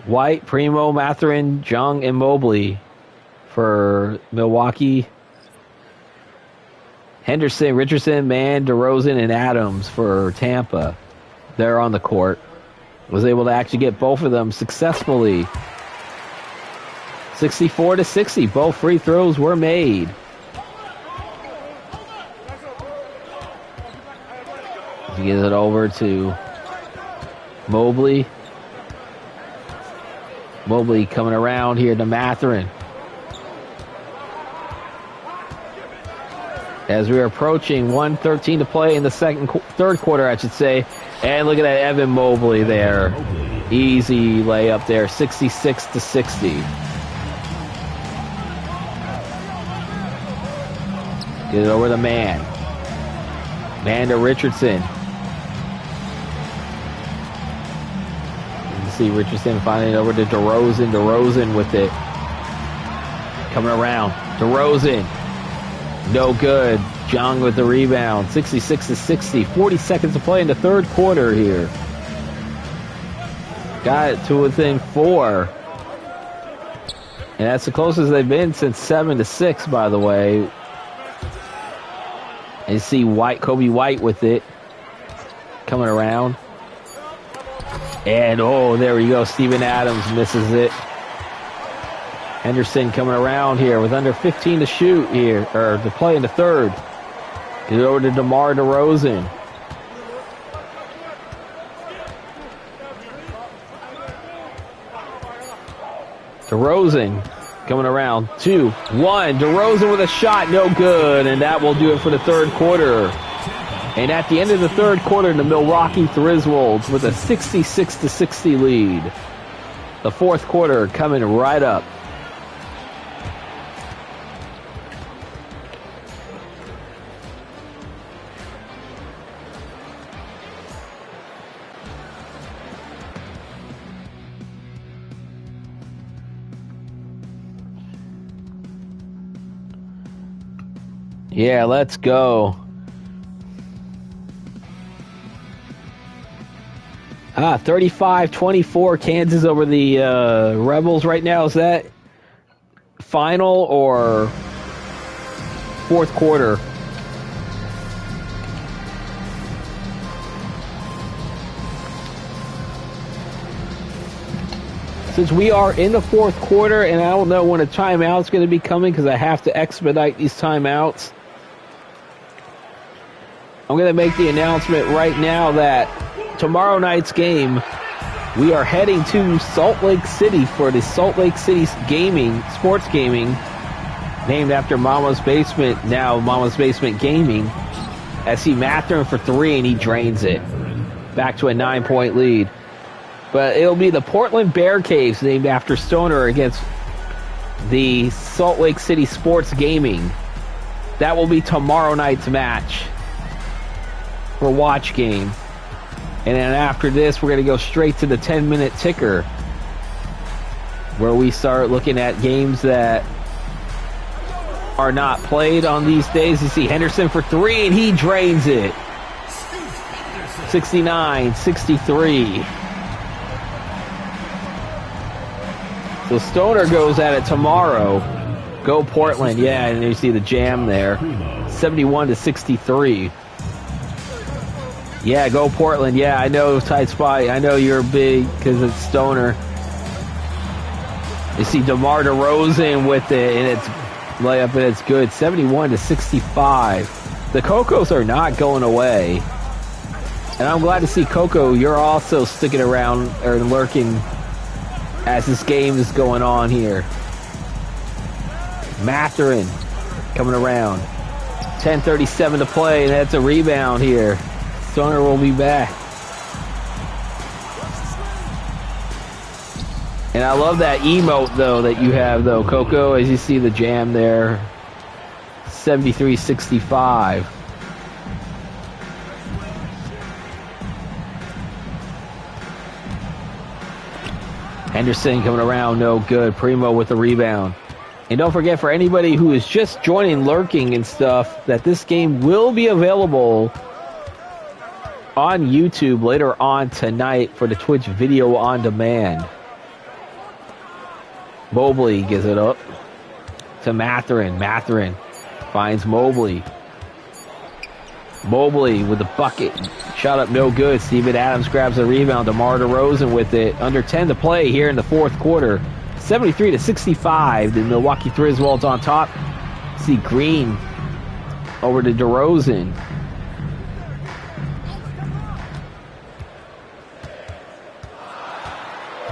Speaker 1: White, Primo, Mathurin, Jung, and Mobley for Milwaukee. Henderson, Richardson, Mann, DeRozan, and Adams for Tampa. They're on the court. Was able to actually get both of them successfully. 64-60. Both free throws were made. He gives it over to Mobley. Mobley coming around here to Mathurin. As we're approaching 1:13 to play in the third quarter, I should say. And look at that Evan Mobley there. Easy layup there, 66-60. Get it over to Mann. Mann to Richardson. You can see Richardson finding it over to DeRozan. DeRozan with it. Coming around. DeRozan. No good. Jung with the rebound. 66-60. 40 seconds to play in the third quarter here. Got it to within 4. And that's the closest they've been since 7-6, by the way. And you see Kobe White with it. Coming around. And, oh, there we go. Steven Adams misses it. Henderson coming around here with under 15 to shoot here, or to play in the third. Get it over to DeMar DeRozan. DeRozan coming around. 2, 1. DeRozan with a shot, no good, and that will do it for the third quarter. And at the end of the third quarter, the Milwaukee Thrizwalds with a 66-60 lead. The fourth quarter coming right up. Yeah, let's go. 35-24 Kansas over the Rebels right now. Is that final or fourth quarter? Since we are in the fourth quarter, and I don't know when a timeout is going to be coming because I have to expedite these timeouts, I'm going to make the announcement right now that tomorrow night's game, we are heading to Salt Lake City for the Salt Lake City sports gaming, named after Mama's Basement, now Mama's Basement Gaming. I see Mathurin for 3, and he drains it. Back to a 9-point lead. But it'll be the Portland Bear Caves, named after Stoner, against the Salt Lake City Sports Gaming. That will be tomorrow night's match for watch game. And then after this, we're going to go straight to the 10-minute ticker, where we start looking at games that are not played on these days. You see Henderson for 3, and he drains it. 69-63. So Stoner goes at it tomorrow. Go Portland, yeah, and you see the jam there. 71-63. Yeah, go Portland. Yeah, I know, tight spot. I know you're big because it's Stoner. You see DeMar DeRozan with it, and it's layup, and it's good. 71-65. The Kocos are not going away. And I'm glad to see, Coco, you're also sticking around or lurking as this game is going on here. Mathurin coming around. 10:37 to play, and that's a rebound here. Stoner will be back. And I love that emote, though, that you have, though, Coco, as you see the jam there. 73-65. Henderson coming around, no good. Primo with the rebound. And don't forget, for anybody who is just joining, lurking and stuff, that this game will be available on YouTube later on tonight for the Twitch video on demand. Mobley gives it up to Mathurin. Mathurin finds Mobley. Mobley with the bucket. Shot up, no good. Steven Adams grabs the rebound. DeMar DeRozan with it. Under 10 to play here in the fourth quarter. 73-65. The Milwaukee Thrizwalds on top. See Green over to DeRozan.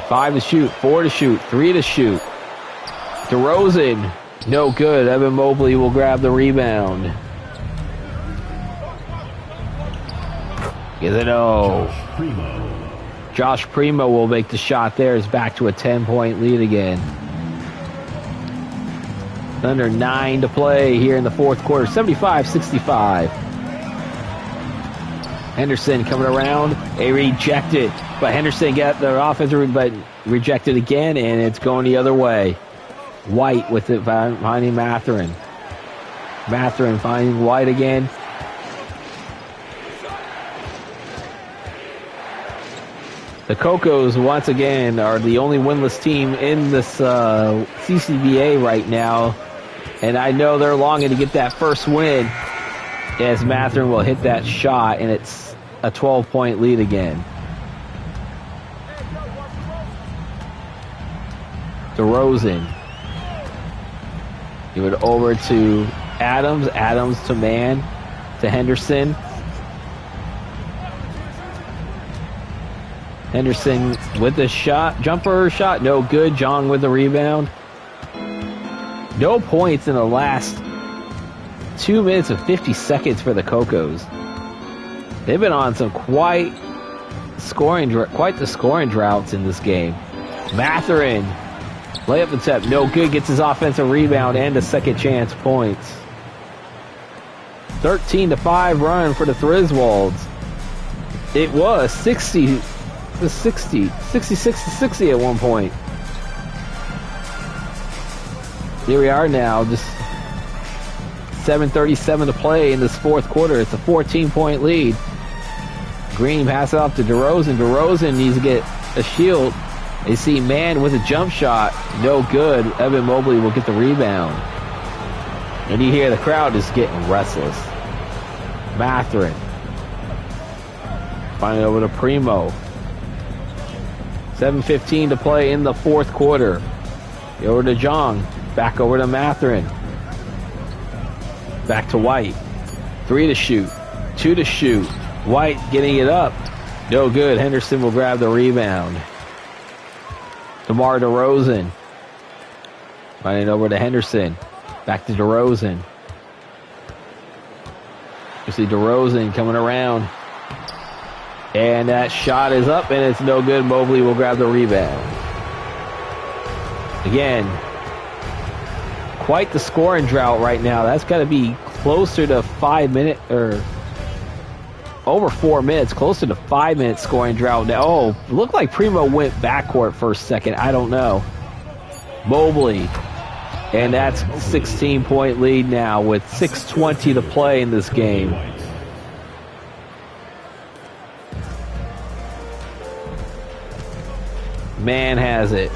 Speaker 1: Five to shoot, 4 to shoot, 3 to shoot. DeRozan, no good. Evan Mobley will grab the rebound. Is it Josh Primo will make the shot there. It's back to a 10-point lead again. Under 9 to play here in the fourth quarter. 75-65. Henderson coming around. A rejected. But Henderson got the offensive, but rejected again, and it's going the other way. White with it finding Mathurin. Mathurin finding White again. The Kocos, once again, are the only winless team in this CCBA right now. And I know they're longing to get that first win as Mathurin will hit that shot, and it's a 12-point lead again. DeRozan. Give it over to Adams. Adams to man. To Henderson. Henderson with the shot. Jumper shot. No good. John with the rebound. No points in the last 2 minutes and 50 seconds for the Kocos. They've been on some quite the scoring droughts in this game. Mathurin. Layup attempt. No good. Gets his offensive rebound and a second chance points. 13-5 run for the Thrizwalds. It was 66-60 at one point. Here we are now, just 7:37 to play in this fourth quarter. It's a 14-point lead. Green pass it off to DeRozan. DeRozan needs to get a shield. They see man with a jump shot. No good. Evan Mobley will get the rebound. And you hear the crowd is getting restless. Mathurin. Finally over to Primo. 7:15 to play in the fourth quarter. Over to Jong. Back over to Mathurin. Back to White. 3 to shoot. 2 to shoot. White getting it up. No good. Henderson will grab the rebound. DeMar DeRozan. Running over to Henderson. Back to DeRozan. You see DeRozan coming around. And that shot is up, and it's no good. Mobley will grab the rebound. Again, quite the scoring drought right now. That's got to be closer to 5 minutes, or over 4 minutes, closer to 5 minutes scoring drought now. Oh, looked like Primo went backcourt for a second. I don't know. Mobley. And that's 16-point lead now with 6:20 to play in this game. Man has it.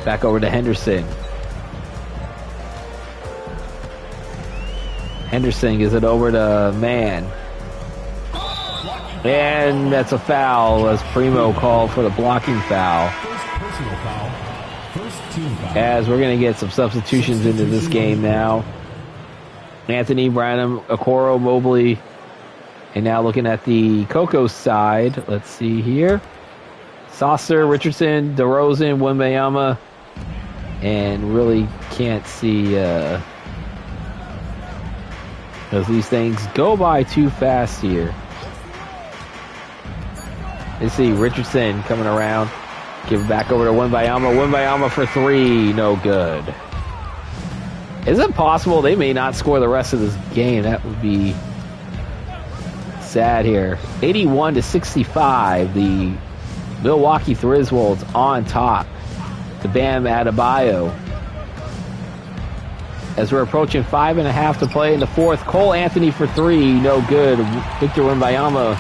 Speaker 1: Back over to Henderson. Henderson gives it over to Mann. And that's a foul as Primo called for the blocking foul.
Speaker 2: First personal foul. First team foul.
Speaker 1: As we're going to get some substitutions into this game now. Anthony, Branham, Okoro, Mobley. And now looking at the Kocos side. Let's see here. Saucer, Richardson, DeRozan, Wembanyama. And really can't see... because these things go by too fast here. Let's see, Richardson coming around. Give it back over to Wembanyama. Wembanyama for three. No good. Is it possible they may not score the rest of this game? That would be sad here. 81-65. The Milwaukee Thrizwalds on top. The Bam Adebayo. As we're approaching 5.5 to play in the fourth. Cole Anthony for three. No good. Victor Wembanyama.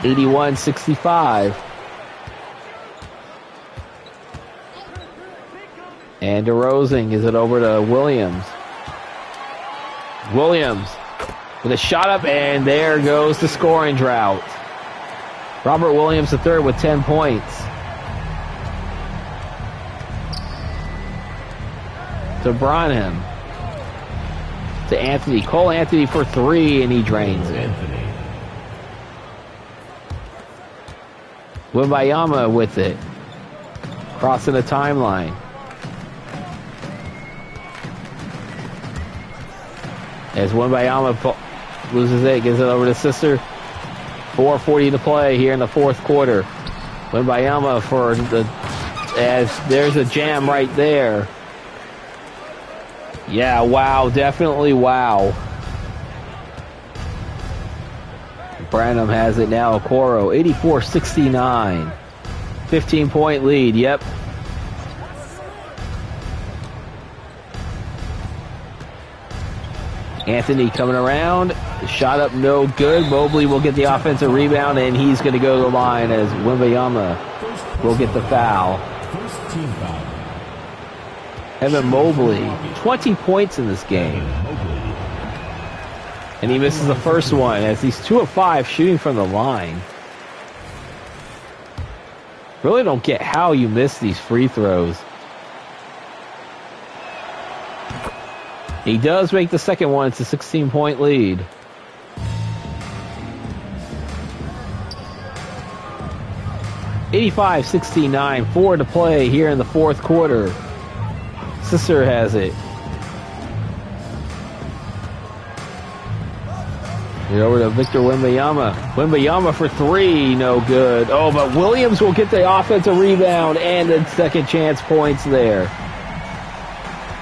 Speaker 1: 81-65. And DeRozan gives it over to Williams. Williams with a shot up, and there goes the scoring drought. Robert Williams III with 10 points. To Branham. To Anthony. Cole Anthony for three, and he drains it. Wembanyama with it. Crossing the timeline. As Wembanyama loses it, gives it over to Sister. 4:40 to play here in the fourth quarter. Wembanyama for the... as there's a jam right there. Yeah, wow. Definitely wow. Branham has it now. Okoro, 84-69. 15-point lead. Yep. Anthony coming around. Shot up, no good. Mobley will get the offensive rebound, and he's going to go to the line as Wembanyama will get the foul.
Speaker 2: First team foul.
Speaker 1: Evan Mobley, 20 points in this game. And he misses the first one as he's 2 of 5 shooting from the line. Really don't get how you miss these free throws. He does make the second one. It's a 16-point lead. $85-69, 4 to play here in the fourth quarter. Sister has it. Get over to Victor Wembanyama. Wembanyama for three, no good. Oh, but Williams will get the offensive rebound and the second chance points there.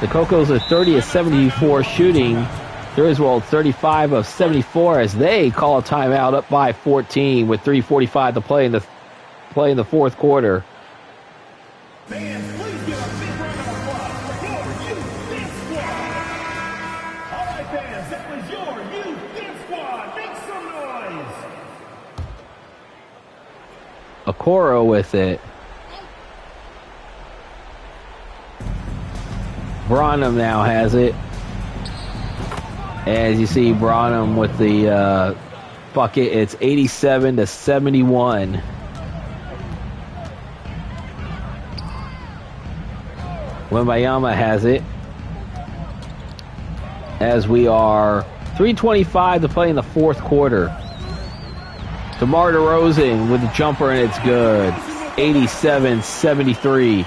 Speaker 1: The Kocos are 30 of 74 shooting. Thrizwalds 35 of 74 as they call a timeout up by 14 with 3:45 to play in the fourth quarter.
Speaker 3: Fans, please give a big round of applause for your youth dance squad. All right, fans, that was your youth dance squad. Make some noise.
Speaker 1: Okoro with it. Branham now has it. As you see, Branham with the bucket. It's 87-71. Wembanyama has it. As we are 3:25 to play in the fourth quarter. DeMar DeRozan with the jumper, and it's good. 87-73.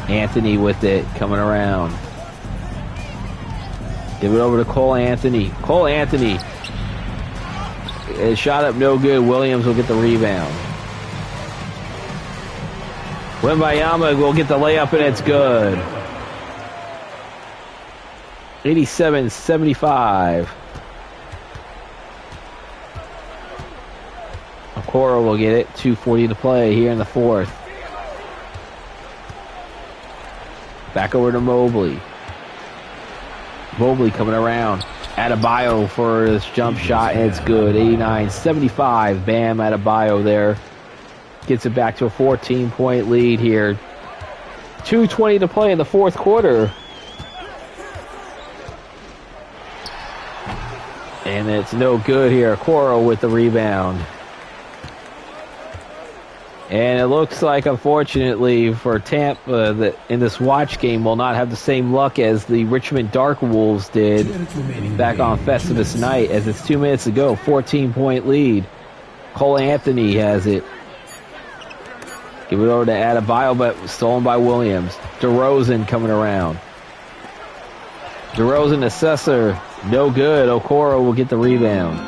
Speaker 1: Anthony with it, coming around. Give it over to Cole Anthony. Cole Anthony. Shot up, no good. Williams will get the rebound. Wembanyama will get the layup, and it's good. 87-75. Okoro will get it. 2:40 to play here in the fourth. Back over to Mobley. Mobley coming around. Adebayo for this jump shot, and it's good. 89-75. Bam, Adebayo there. Gets it back to a 14-point lead here. 2:20 to play in the fourth quarter. And it's no good here. Okoro with the rebound. And it looks like, unfortunately, for Tampa, that in this watch game will not have the same luck as the Richmond Dark Wolves did back on Festivus night, as it's 2 minutes to go. 14-point lead. Cole Anthony has it. Give it over to Adebayo, but stolen by Williams. DeRozan coming around. DeRozan, Assessor, no good. Okoro will get the rebound.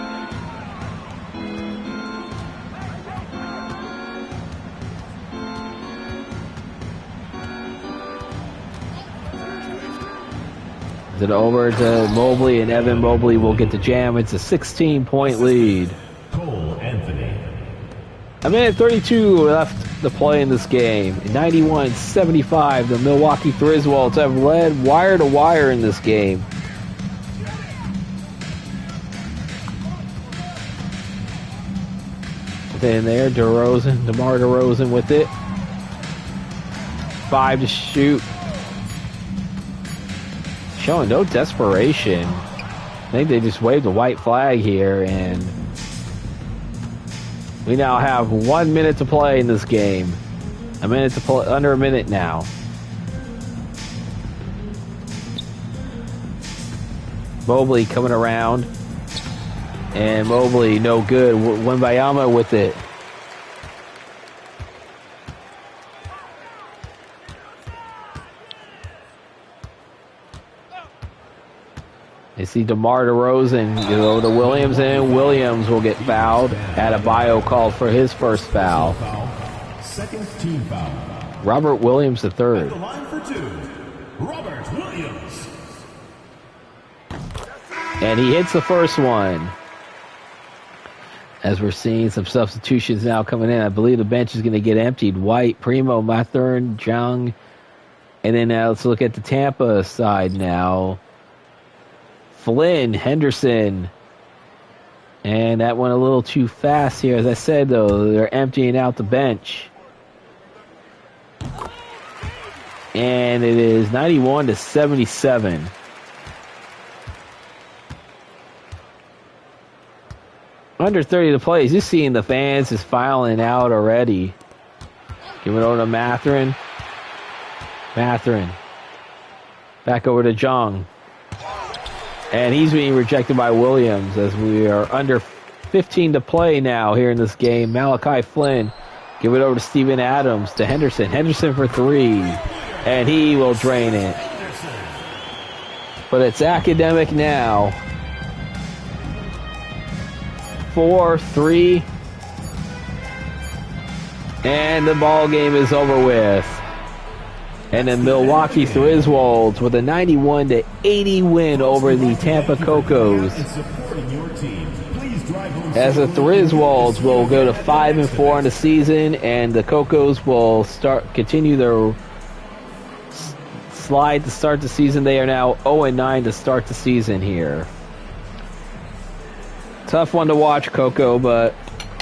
Speaker 1: Is it over to Mobley, and Evan Mobley will get the jam. It's a 16-point lead.
Speaker 2: Cole Anthony.
Speaker 1: A minute 32 left to play in this game. 91-75, the Milwaukee Thrizwalds have led wire to wire in this game. In there, DeMar DeRozan with it. 5 to shoot. Showing no desperation. I think they just waved the white flag here, and we now have 1 minute to play in this game. A minute to play, under a minute now. Mobley coming around. And Mobley, no good. Wembayama with it. You see DeMar DeRozan go to Williams, and Williams will get fouled. Adebayo called for his first foul.
Speaker 2: Second team foul.
Speaker 1: Robert Williams III.
Speaker 2: At the line for 2, Robert Williams.
Speaker 1: And he hits the first one. As we're seeing some substitutions now coming in. I believe the bench is going to get emptied. White, Primo, Mathern, Jung. And then now let's look at the Tampa side now. Flynn, Henderson. And that went a little too fast here. As I said, though, they're emptying out the bench. And it is 91-77. Under 30 to play. Just seeing the fans is filing out already. Give it over to Mathern. Mathern. Back over to Jung. And he's being rejected by Williams as we are under 15 to play now here in this game. Malachi Flynn. Give it over to Steven Adams, to Henderson. Henderson for 3. And he will drain it. But it's academic now. 4-3, and the ball game is over with. And the Milwaukee Thrizwalds with a 91-80 win over the Tampa Kocos. As the Thrizwalds will go to 5-4 on the season, and the Kocos will continue their slide to start the season. They are now 0-9 to start the season here. Tough one to watch, Coco, but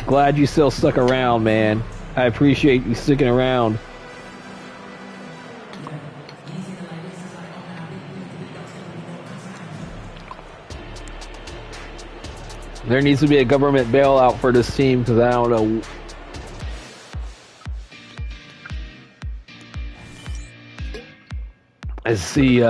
Speaker 1: glad you still stuck around, man. I appreciate you sticking around. There needs to be a government bailout for this team, because I don't know. I see,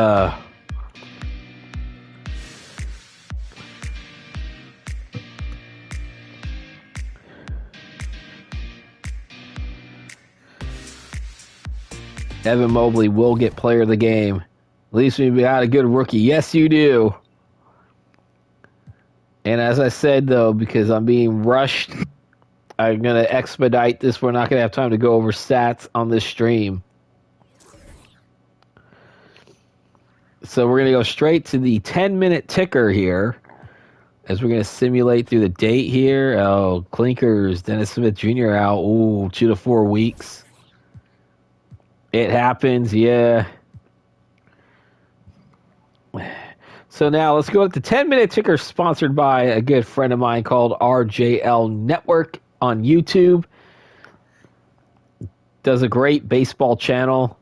Speaker 1: Evan Mobley will get player of the game. At least we got a good rookie. Yes, you do. And as I said, though, because I'm being rushed, I'm going to expedite this. We're not going to have time to go over stats on this stream. So we're going to go straight to the 10-minute ticker here, as we're going to simulate through the date here. Oh, Clinkers, Dennis Smith Jr. out. Ooh, 2 to 4 weeks. It happens, yeah. So now let's go with the 10-minute ticker sponsored by a good friend of mine called RJL Network on YouTube. Does a great baseball channel.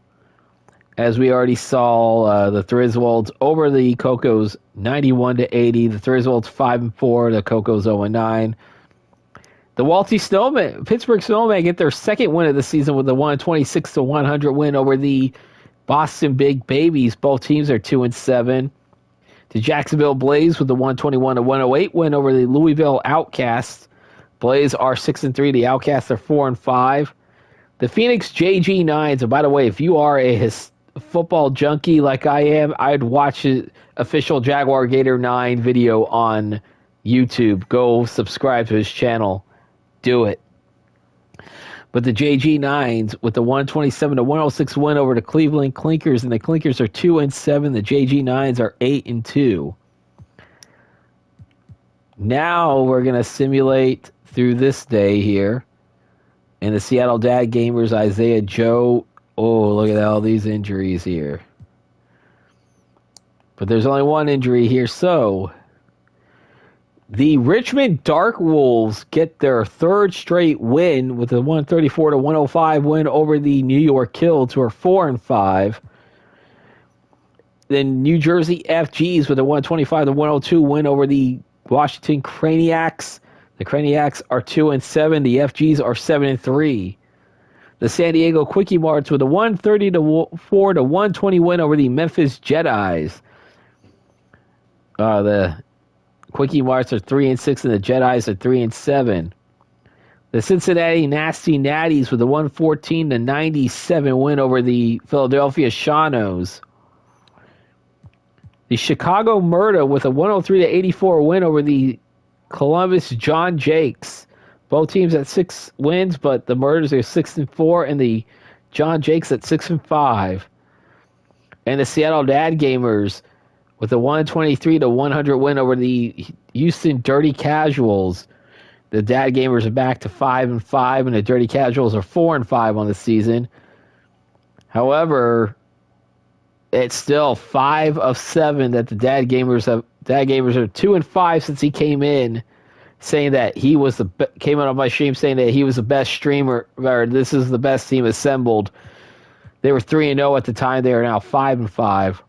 Speaker 1: As we already saw, the Thrizwalds over the Kocos 91-80. The Thrizwalds 5-4. The Kocos 0-9. The Pittsburgh Snowmen get their second win of the season with a 126-100 win over the Boston Big Babies. Both teams are 2-7. The Jacksonville Blaze with the 121-108 win over the Louisville Outcasts. Blaze are 6-3. The Outcasts are 4-5. The Phoenix JG9s. And by the way, if you are a football junkie like I am, I'd watch an official Jaguar Gator 9 video on YouTube. Go subscribe to his channel. Do it. But the JG9s with the 127-106 win over the Cleveland Clinkers, and the Clinkers are 2-7. The JG9s are 8-2. Now we're going to simulate through this day here. And the Seattle Dad Gamers, Isaiah Joe. Oh, look at all these injuries here. But there's only one injury here, so the Richmond Dark Wolves get their third straight win with a 134-105 win over the New York Kills, who are 4-5. Then New Jersey FGs with a 125-102 win over the Washington Craniacs. The Craniacs are 2-7. The FGs are 7-3. The San Diego Quickie Marts with a 130-120 win over the Memphis Jedis. The Quickie Marts are 3-6, and the Jedis are 3-7. The Cincinnati Nasty Natties with a 114-97 win over the Philadelphia Shawnos. The Chicago Murder with a 103-84 win over the Columbus John Jakes. Both teams at 6 wins, but the Murders are 6-4, and the John Jakes at 6-5. And the Seattle Dad Gamers with a 123-100 win over the Houston Dirty Casuals. The Dad Gamers are back to 5-5, and the Dirty Casuals are 4-5 on the season. However, it's still 5 of 7 that the Dad Gamers have. Dad Gamers are 2-5 since he came in, saying that he was came out on my stream saying that he was the best streamer, or this is the best team assembled. They were 3-0 at the time. They are now 5-5.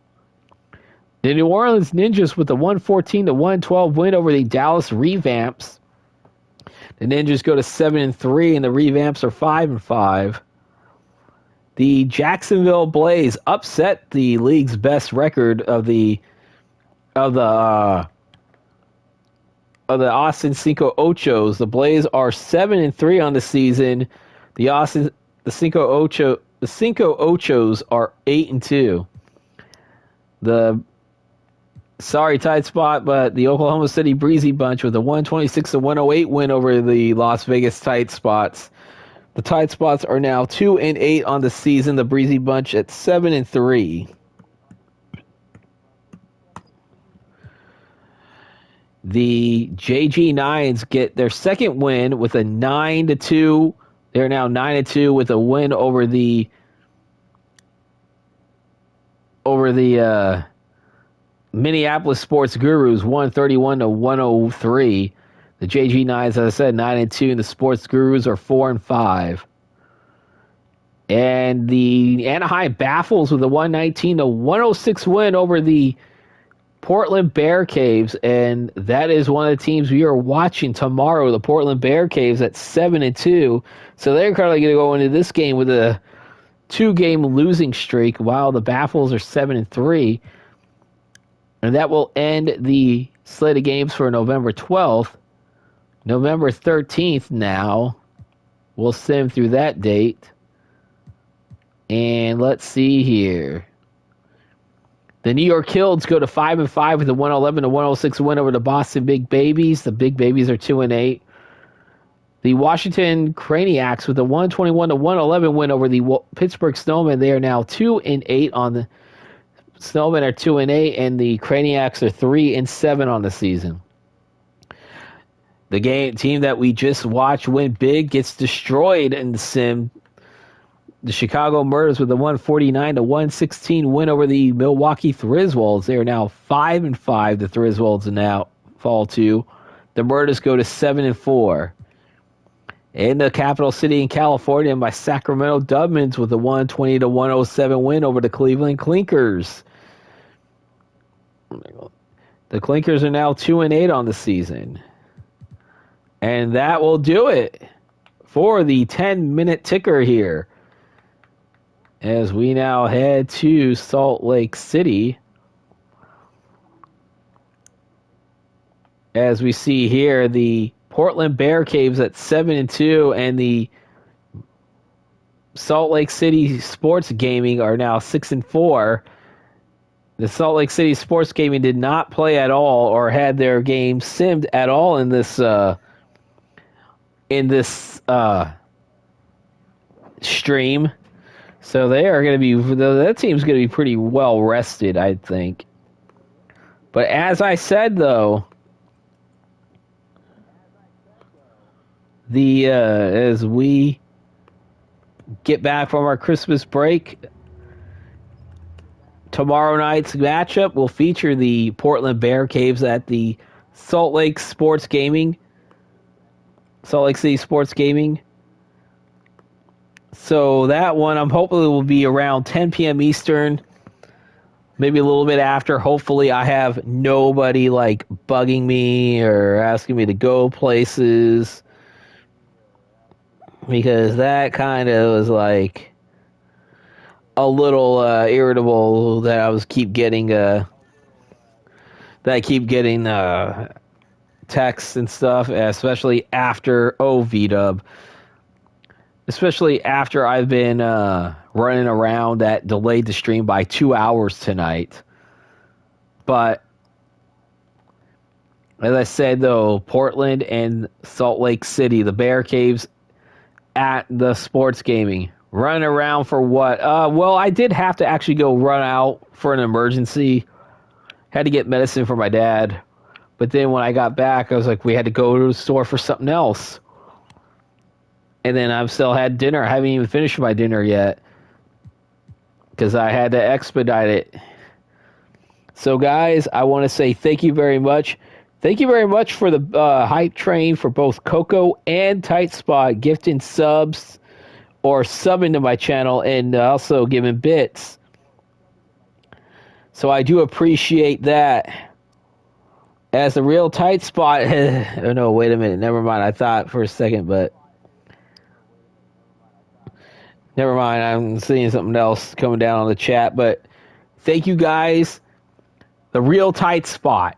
Speaker 1: The New Orleans Ninjas with a 114-112 win over the Dallas Revamps. The Ninjas go to 7-3, and the Revamps are 5-5. The Jacksonville Blaze upset the league's best record of the Austin Cinco Ochos. The Blaze are 7-3 on the season. The Cinco Ochos are 8-2. Sorry, tight spot, but the Oklahoma City Breezy Bunch with a 126-108 win over the Las Vegas Tight Spots. The Tight Spots are now 2-8 on the season. The Breezy Bunch at 7-3. The JG9s get their second win with a 9-2. They're now 9-2 with a win over the Minneapolis Sports Gurus, 131-103. The JG9s, as I said, 9-2, and the Sports Gurus are 4-5. And the Anaheim Baffles with a 119-106 win over the Portland Bear Caves, and that is one of the teams we are watching tomorrow, the Portland Bear Caves at 7-2. So they're currently going to go into this game with a 2-game losing streak, while the Baffles are 7-3. And that will end the slate of games for November 12th. November 13th now. We'll sim through that date. And let's see here. The New York Kills go to 5-5 with a 111-106 win over the Boston Big Babies. The Big Babies are 2-8. The Washington Craniacs with a 121-111 win over the Pittsburgh Snowmen. They are now 2-8 on the Snowmen are 2-8, and the Craniacs are 3-7 on the season. The team that we just watched win big gets destroyed in the sim The Chicago Murders with a 149-116 win over the Milwaukee Thrizwalds. They are now 5-5. The Thrizwalds now fall to. The Murders go to 7-4. In the capital city in California, my Sacramento Dubmans with a 120-107 win over the Cleveland Clinkers. The Clinkers are now 2-8 on the season. And that will do it for the 10-minute ticker here, as we now head to Salt Lake City. As we see here, the Portland Bear Caves at 7-2, and the Salt Lake City Sports Gaming are now 6-4. The Salt Lake City Sports Gaming did not play at all or had their game simmed at all in this stream. So they are going to be, that team's going to be pretty well rested, I think. But as I said, though, as we get back from our Christmas break, tomorrow night's matchup will feature the Portland Bear Caves at the Salt Lake City Sports Gaming. So that one, I'm hoping will be around 10 p.m. Eastern, maybe a little bit after. Hopefully I have nobody like bugging me or asking me to go places, because that kind of was like a little irritable that I keep getting texts and stuff, especially after VDub. Especially after I've been running around that delayed the stream by 2 hours tonight. But as I said, though, Portland and Salt Lake City, the Bear Caves at the sports gaming. Running around for what? Well, I did have to actually go run out for an emergency. Had to get medicine for my dad. But then when I got back, I was like, we had to go to the store for something else. And then I've still had dinner. I haven't even finished my dinner yet, because I had to expedite it. So, guys, I want to say thank you very much. Thank you very much for the hype train for both Coco and Tight Spot, gifting subs or subbing to my channel, and also giving bits. So I do appreciate that. As the real Tight Spot... oh, no, wait a minute. Never mind. I thought for a second, but... Never mind, I'm seeing something else coming down on the chat, but thank you guys. The real Tight Spot.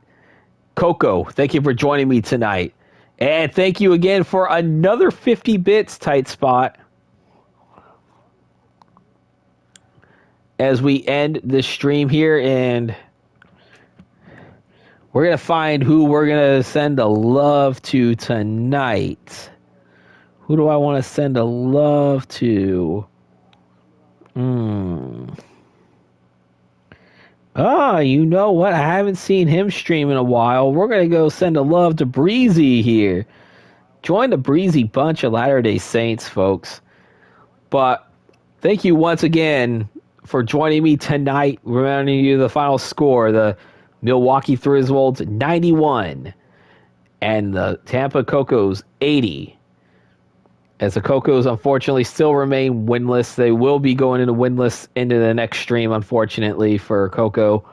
Speaker 1: Coco, thank you for joining me tonight. And thank you again for another 50 bits, Tight Spot. As we end this stream here, and we're going to find who we're going to send a love to tonight. Who do I want to send a love to? You know what? I haven't seen him stream in a while. We're going to go send a love to Breezy here. Join the Breezy bunch of Latter-day Saints, folks. But thank you once again for joining me tonight. Reminding you the final score, the Milwaukee Thrizwalds 91 and the Tampa Kocos 80. As the Cocos, unfortunately, still remain winless. They will be going into winless into the next stream, unfortunately, for Coco.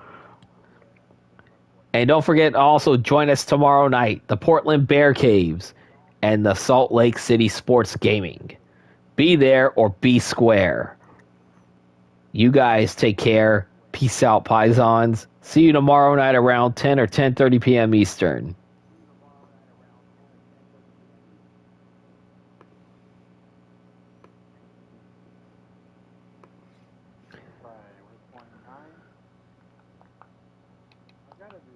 Speaker 1: And don't forget to also join us tomorrow night, the Portland Bear Caves and the Salt Lake City Sports Gaming. Be there or be square. You guys take care. Peace out, Pisons. See you tomorrow night around 10 or 10:30 p.m. Eastern.
Speaker 4: By 1.9. I gotta do